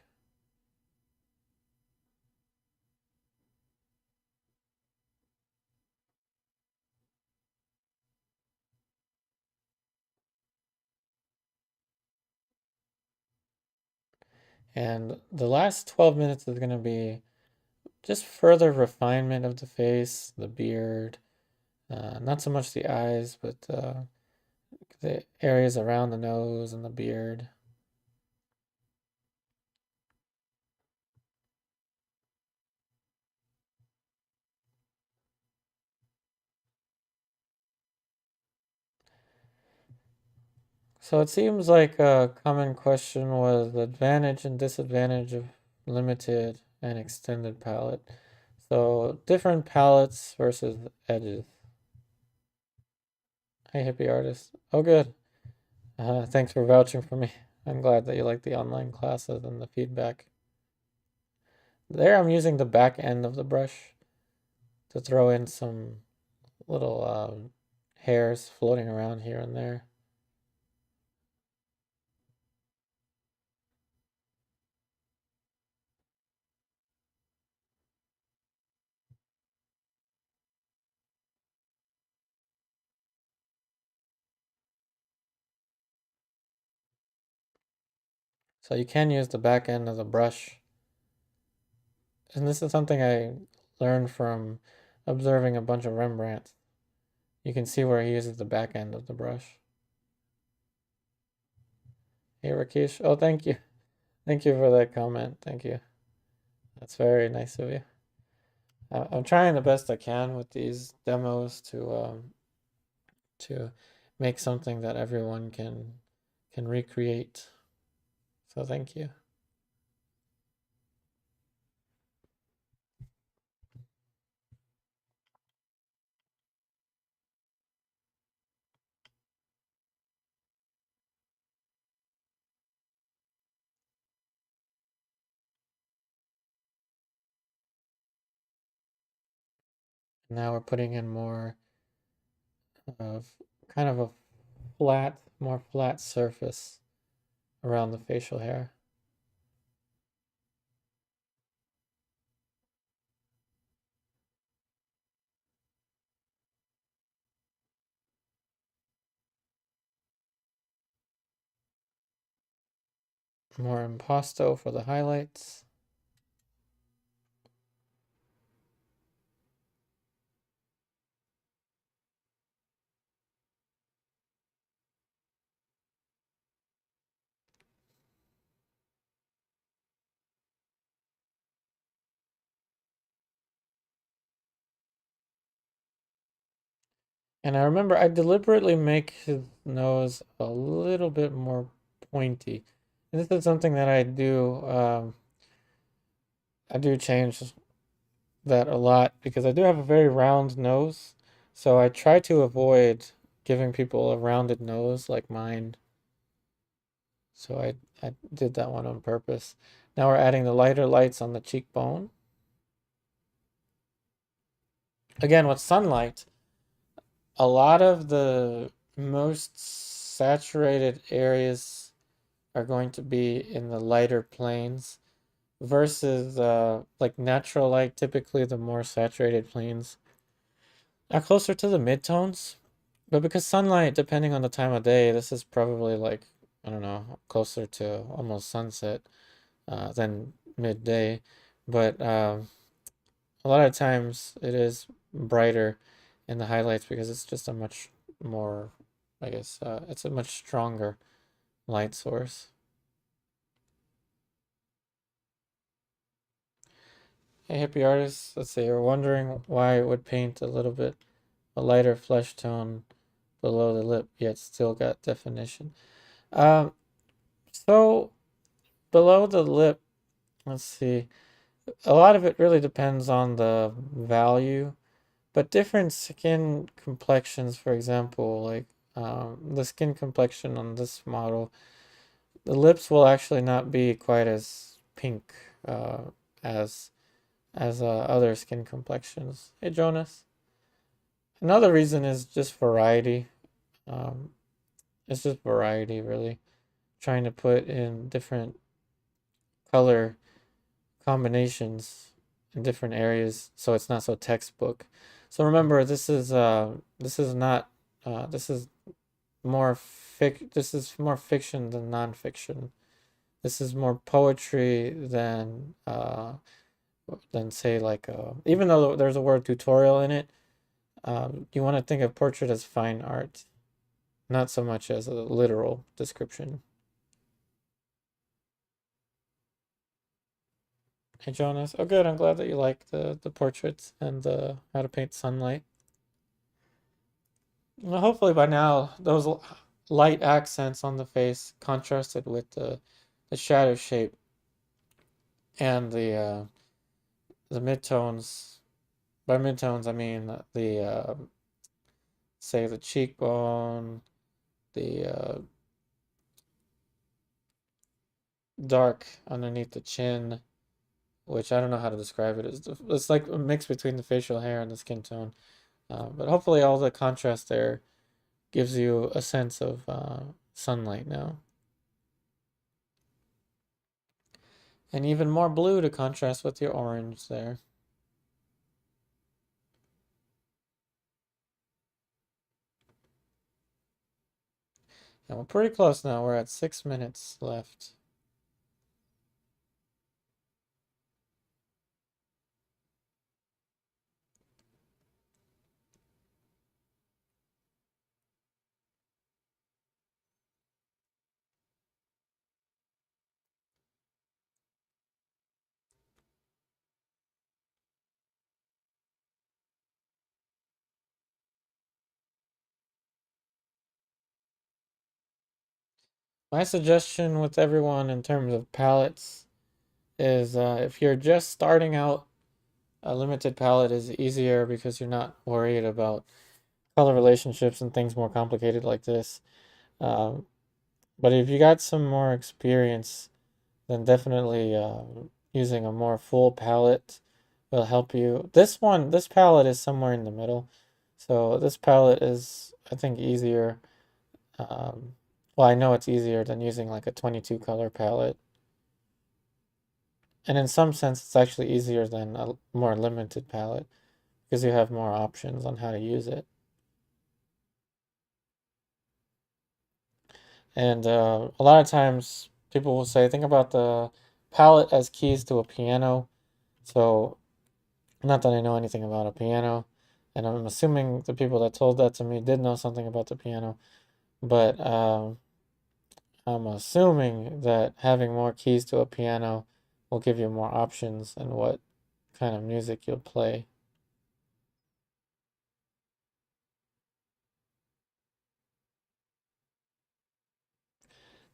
And the last 12 minutes is going to be just further refinement of the face, the beard, not so much the eyes, but the areas around the nose and the beard. So it seems like a common question was the advantage and disadvantage of limited and extended palette. So different palettes versus edges. Hey, hippie artist. Oh, good. Thanks for vouching for me. I'm glad that you like the online classes and the feedback. There I'm using the back end of the brush to throw in some little hairs floating around here and there. So you can use the back end of the brush. And this is something I learned from observing a bunch of Rembrandts. You can see where he uses the back end of the brush. Hey, Rakesh. Oh, thank you. Thank you for that comment. Thank you. That's very nice of you. I'm trying the best I can with these demos to make something that everyone can recreate. So thank you. Now we're putting in more of kind of a more flat surface around the facial hair. More impasto for the highlights. And I remember I deliberately make his nose a little bit more pointy. And this is something that I do change that a lot because I do have a very round nose. So I try to avoid giving people a rounded nose like mine. So I did that one on purpose. Now we're adding the lighter lights on the cheekbone. Again, with sunlight, a lot of the most saturated areas are going to be in the lighter planes versus like natural light, typically the more saturated planes are closer to the midtones. But because sunlight, depending on the time of day, this is probably like, I don't know, closer to almost sunset than midday. But a lot of times it is brighter in the highlights because it's just a much more I guess it's a much stronger light source. Hey, hippie artists, let's see, you're wondering why it would paint a little bit a lighter flesh tone below the lip, yet still got definition. Um, so below the lip, let's see, a lot of it really depends on the value, but different skin complexions, for example, like the skin complexion on this model, the lips will actually not be quite as pink as other skin complexions. Hey, Jonas. Another reason is just variety. Um, it's just variety, really. Trying to put in different color combinations in different areas so it's not so textbook. So remember, this is not this is this is more fiction than nonfiction. This is more poetry than say like even though there's a word tutorial in it, you want to think of portrait as fine art, not so much as a literal description. Hey Jonas, oh good, I'm glad that you like the portraits and the how to paint sunlight. Well, hopefully by now those light accents on the face contrasted with the shadow shape and the midtones. By midtones I mean the say the cheekbone, the dark underneath the chin, which I don't know how to describe it. It's like a mix between the facial hair and the skin tone. But hopefully all the contrast there gives you a sense of sunlight now. And even more blue to contrast with your orange there. And we're pretty close now. We're at 6 minutes left. My suggestion with everyone in terms of palettes is if you're just starting out, a limited palette is easier because you're not worried about color relationships and things more complicated like this. Um, but if you got some more experience, then definitely using a more full palette will help you. This palette is somewhere in the middle. So this palette is, I think, easier. Um, well, I know it's easier than using like a 22 color palette. And in some sense, it's actually easier than a more limited palette because you have more options on how to use it. And a lot of times people will say, think about the palette as keys to a piano. So, not that I know anything about a piano, and I'm assuming the people that told that to me did know something about the piano, but I'm assuming that having more keys to a piano will give you more options in what kind of music you'll play.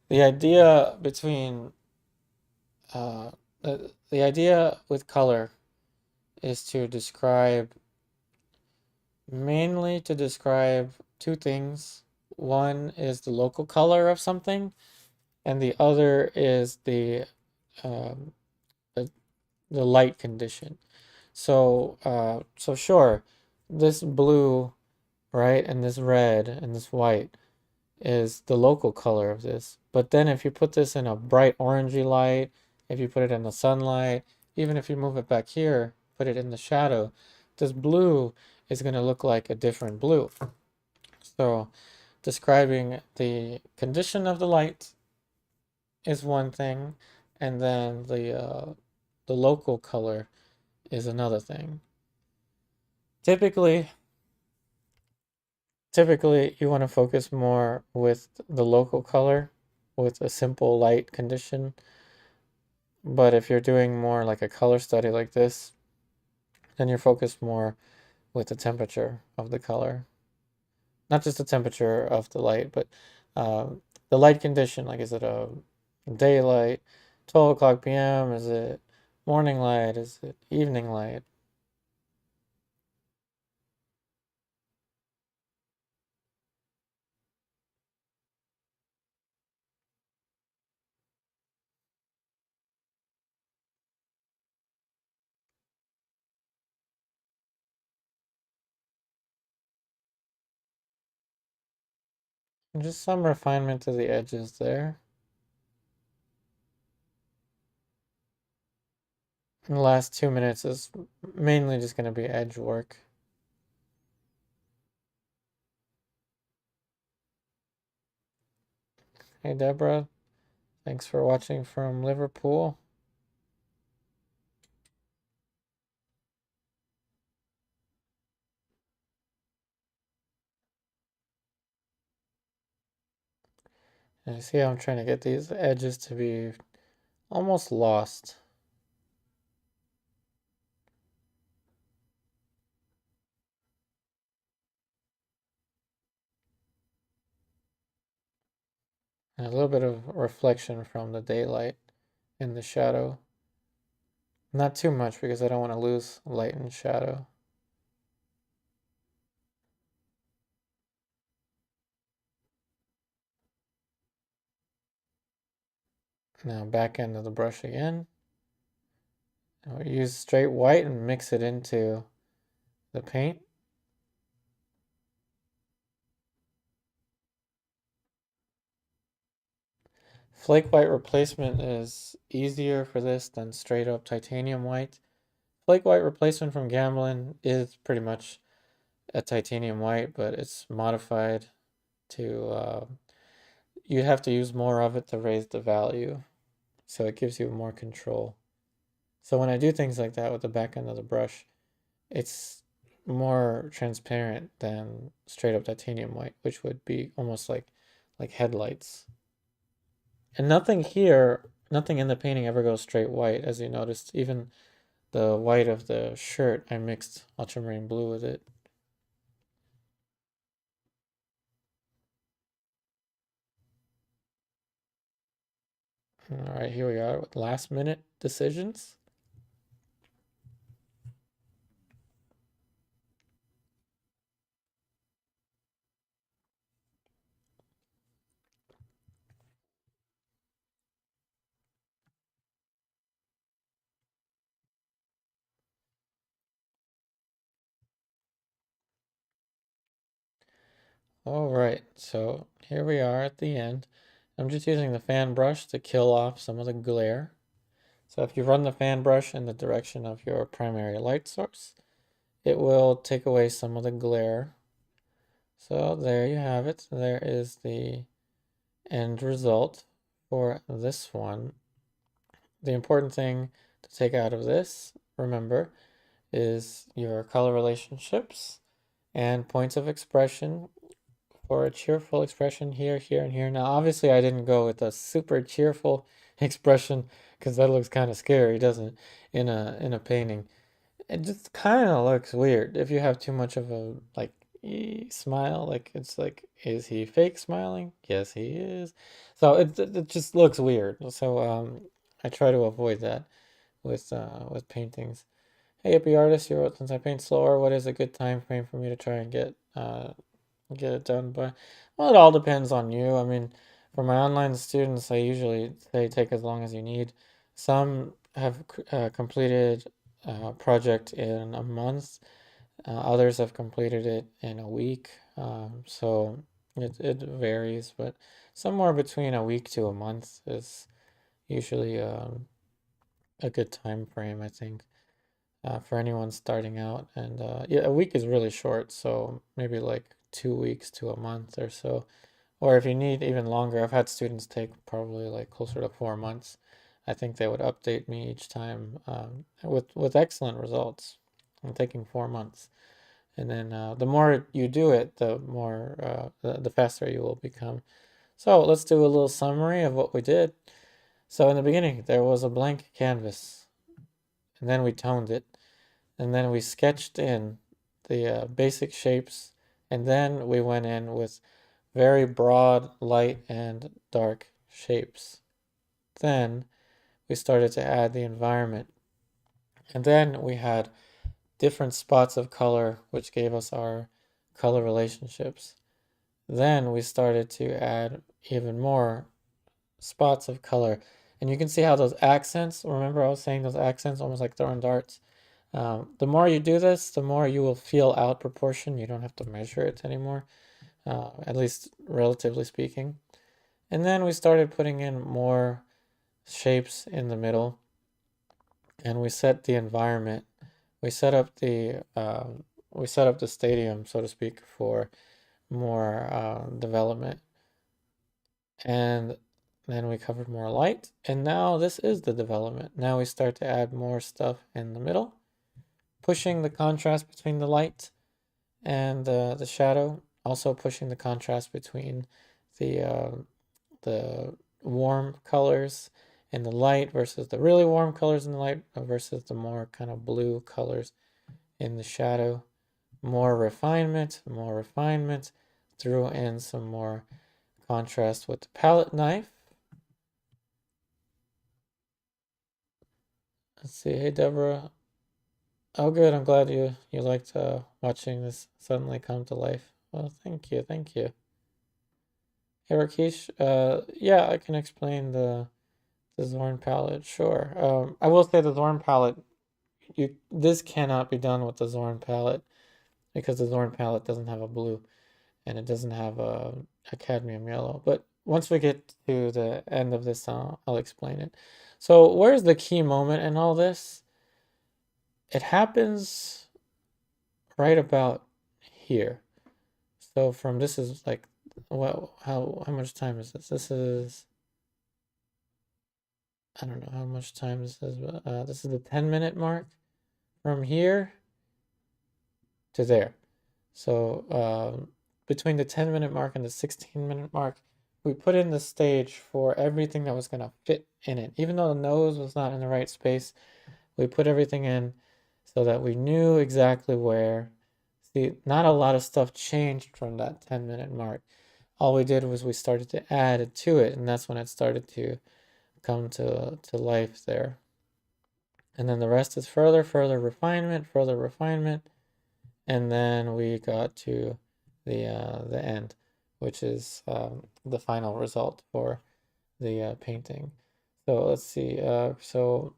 The idea between the idea with color is to describe mainly to describe two things. One is the local color of something, and the other is um, the, the light condition. So sure, this blue, right, and this red and this white is the local color of this. But then if you put this in a bright orangey light, if you put it in the sunlight, even if you move it back here, put it in the shadow, this blue is going to look like a different blue. So describing the condition of the light is one thing, and then the local color is another thing. Typically, Typically, you want to focus more with the local color with a simple light condition. But if you're doing more like a color study like this, then you're focused more with the temperature of the color. Not just the temperature of the light, but the light condition. Like, is it a daylight, 12 o'clock p.m.? Is it morning light? Is it evening light? And just some refinement to the edges there. And the last 2 minutes is mainly just going to be edge work. Hey, Deborah. Thanks for watching from Liverpool. And you see how I'm trying to get these edges to be almost lost. And a little bit of reflection from the daylight in the shadow. Not too much because I don't want to lose light and shadow. Now back end of the brush again. I'll use straight white and mix it into the paint. Flake white replacement is easier for this than straight up titanium white. Flake white replacement from Gamblin is pretty much a titanium white, but it's modified to, you have to use more of it to raise the value. So it gives you more control. So when I do things like that with the back end of the brush, it's more transparent than straight up titanium white, which would be almost like headlights. And nothing here, nothing in the painting ever goes straight white, as you noticed. Even the white of the shirt, I mixed ultramarine blue with it. All right, here we are with last minute decisions. All right, so here we are at the end. I'm just using the fan brush to kill off some of the glare. So if you run the fan brush in the direction of your primary light source, it will take away some of the glare. So there you have it. There is the end result for this one. The important thing to take out of this, remember, is your color relationships and points of expression for a cheerful expression here, here, and here. Now, obviously, I didn't go with a super cheerful expression because that looks kind of scary, doesn't it, in a painting? It just kind of looks weird if you have too much of a like smile. Like it's like, is he fake smiling? Yes, he is. So it just looks weird. So I try to avoid that with paintings. Hey, hippie artist, you wrote, since I paint slower, what is a good time frame for me to try and get it done by? Well, it all depends on you. I mean, for my online students, I usually say take as long as you need. Some have completed a project in a month. Others have completed it in a week. So it varies, but somewhere between a week to a month is usually a good time frame, I think, for anyone starting out. And yeah, a week is really short, so maybe like 2 weeks to a month or so. Or if you need even longer, I've had students take probably like closer to 4 months. I think they would update me each time with excellent results. I'm taking 4 months. And then the more you do it, the faster you will become. So let's do a little summary of what we did. So in the beginning, there was a blank canvas, and then we toned it, and then we sketched in the basic shapes, and then we went in with very broad, light, and dark shapes. Then we started to add the environment, and then we had different spots of color, which gave us our color relationships. Then we started to add even more spots of color. And you can see how those accents, remember I was saying those accents almost like throwing darts. The more you do this, the more you will feel out proportion. You don't have to measure it anymore, at least relatively speaking. And then we started putting in more shapes in the middle, and we set the environment. We set up the stadium, so to speak, for more development. And then we covered more light, and now this is the development. Now we start to add more stuff in the middle, pushing the contrast between the light and the shadow, also pushing the contrast between the warm colors in the light versus the really warm colors in the light versus the more kind of blue colors in the shadow. More refinement, threw in some more contrast with the palette knife. Let's see. Hey, Deborah. Oh, good. I'm glad you liked watching this suddenly come to life. Well, thank you. Hey, Rakesh. Yeah, I can explain the Zorn palette. Sure. I will say the Zorn palette. This cannot be done with the Zorn palette because the Zorn palette doesn't have a blue and it doesn't have a cadmium yellow. But once we get to the end of this, I'll explain it. So where's the key moment in all this? It happens right about here. So from this is like, well, how much time is this? This is, I don't know how much time this is. This is the 10-minute mark from here to there. So between the 10-minute mark and the 16-minute mark, we put in the stage for everything that was going to fit in it. Even though the nose was not in the right space, we put everything in so that we knew exactly where. See, not a lot of stuff changed from that 10-minute mark. All we did was we started to add to it, and that's when it started to come to life there. And then the rest is further refinement, and then we got to the end, which is the final result for the painting. So let's see. So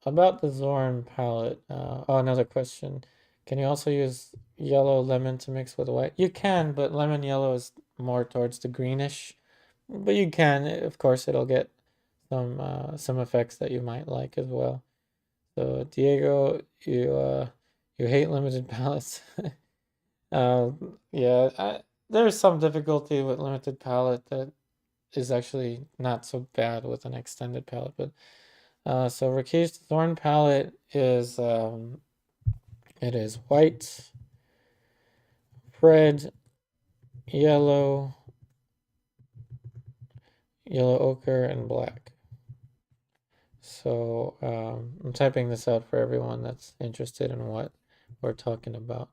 about the Zorn palette. Oh, another question. Can you also use yellow lemon to mix with white? You can, but lemon yellow is more towards the greenish. But you can, of course, it'll get some effects that you might like as well. So Diego, you hate limited palettes. Yeah, there's some difficulty with limited palette that is actually not so bad with an extended palette. But so Rakesh's Thorn palette is it is white, red, yellow, yellow ochre, and black. So I'm typing this out for everyone that's interested in what we're talking about.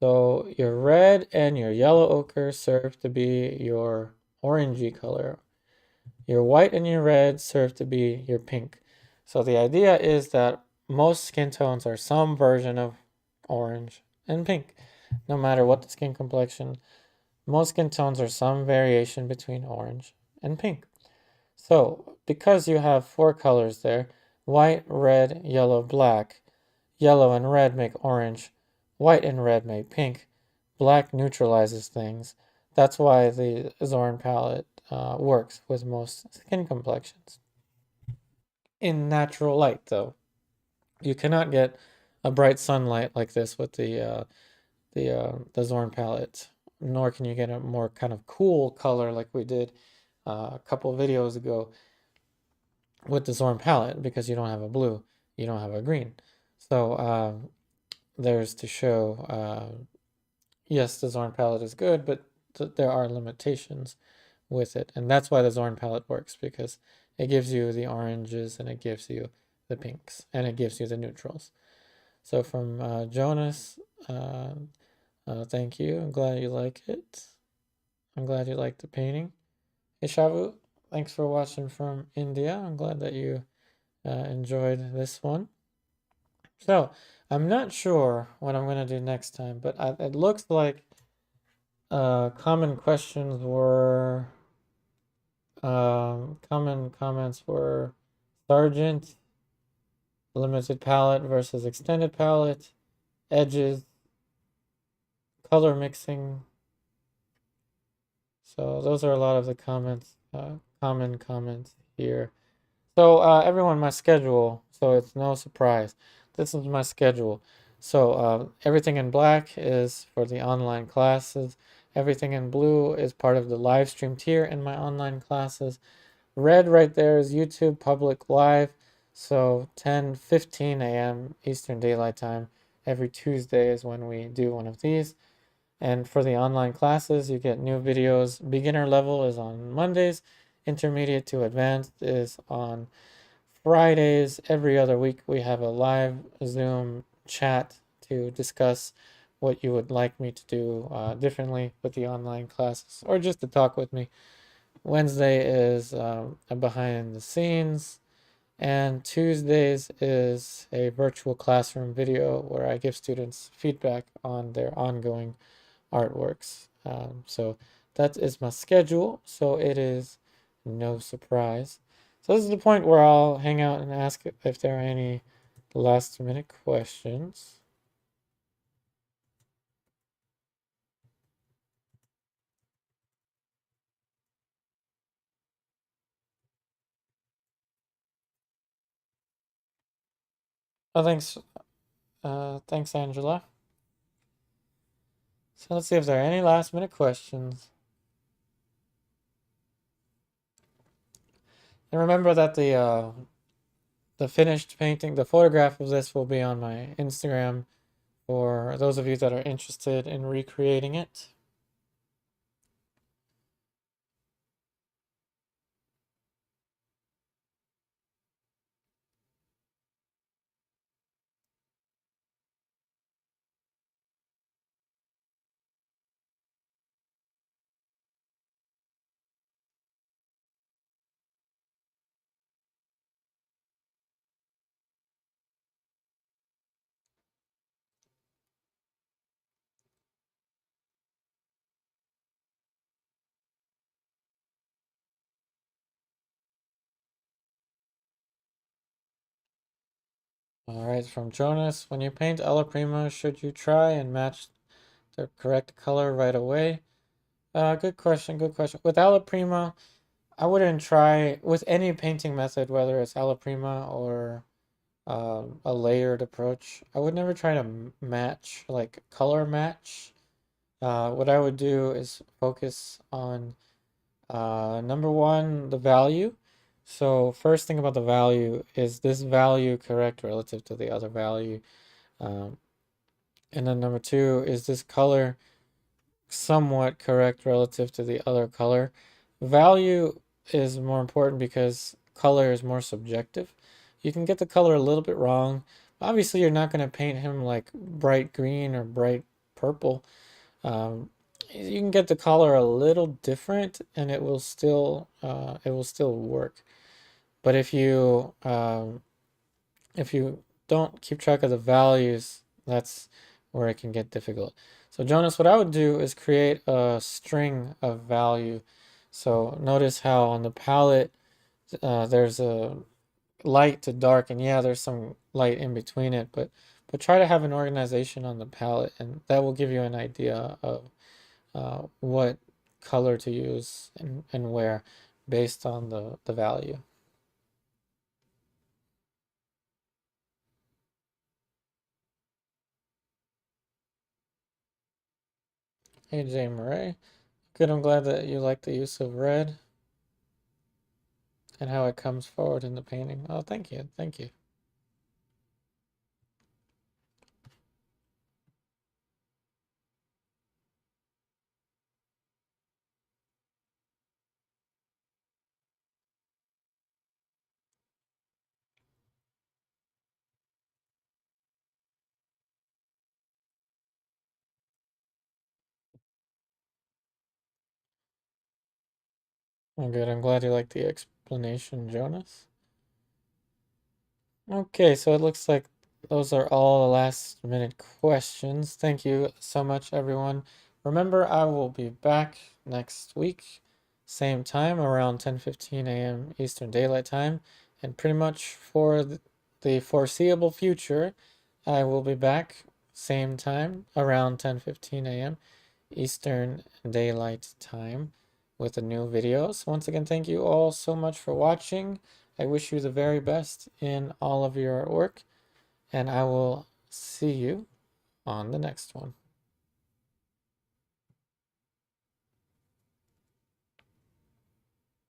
So your red and your yellow ochre serve to be your orangey color. Your white and your red serve to be your pink. So the idea is that most skin tones are some version of orange and pink. No matter what the skin complexion, most skin tones are some variation between orange and pink. So because you have four colors there, white, red, yellow, black, yellow and red make orange, white and red make pink, black neutralizes things. That's why the Zorn palette works with most skin complexions. In natural light, though, you cannot get a bright sunlight like this with the Zorn palette, nor can you get a more kind of cool color like we did a couple videos ago with the Zorn palette, because you don't have a blue, you don't have a green. So there's to show, yes, the Zorn palette is good, but there are limitations with it. And that's why the Zorn palette works, because it gives you the oranges and it gives you the pinks and it gives you the neutrals. So from Jonas, thank you. I'm glad you like it. I'm glad you like the painting. Hey Shavu, thanks for watching from India. I'm glad that you enjoyed this one. So I'm not sure what I'm gonna do next time, but it looks like common questions were common comments were Sargent, limited palette versus extended palette, edges, color mixing. So those are a lot of the comments, common comments here. So everyone, my schedule, so it's no surprise. This is my schedule. So everything in black is for the online classes. Everything in blue is part of the live stream tier in my online classes. Red right there is YouTube public live. So 10:15 a.m. Eastern Daylight Time every Tuesday is when we do one of these. And for the online classes, you get new videos. Beginner level is on Mondays. Intermediate to advanced is on Fridays. Every other week, we have a live Zoom chat to discuss what you would like me to do differently with the online classes, or just to talk with me. Wednesday is a behind the scenes, and Tuesdays is a virtual classroom video where I give students feedback on their ongoing artworks. So that is my schedule, so it is no surprise. So this is the point where I'll hang out and ask if there are any last minute questions. Oh, thanks, Angela. So let's see if there are any last minute questions. And remember that the finished painting, the photograph of this will be on my Instagram for those of you that are interested in recreating it. All right, from Jonas, when you paint Alla Prima, should you try and match the correct color right away? Good question, good question. With Alla Prima, I wouldn't try with any painting method, whether it's Alla Prima or a layered approach. I would never try to match, like color match. What I would do is focus on number one, the value. So first thing about the value is this value correct relative to the other value? Um, and then number two, is this color somewhat correct relative to the other color? Value is more important because color is more subjective. You can get the color a little bit wrong. Obviously, you're not going to paint him like bright green or bright purple. You can get the color a little different, and it will still work. But if you don't keep track of the values, that's where it can get difficult. So Jonas, what I would do is create a string of value. So notice how on the palette there's a light to dark, and yeah, there's some light in between it, but try to have an organization on the palette, and that will give you an idea of what color to use and where based on the value. Hey, Jay Murray. Good, I'm glad that you like the use of red and how it comes forward in the painting. Oh, thank you, thank you. Oh, good. I'm glad you liked the explanation, Jonas. Okay, so it looks like those are all the last minute questions. Thank you so much, everyone. Remember, I will be back next week, same time, around 10:15 a.m. Eastern Daylight Time, and pretty much for the foreseeable future, I will be back same time, around 10:15 a.m. Eastern Daylight Time with the new videos. Once again, thank you all so much for watching. I wish you the very best in all of your work, and I will see you on the next one.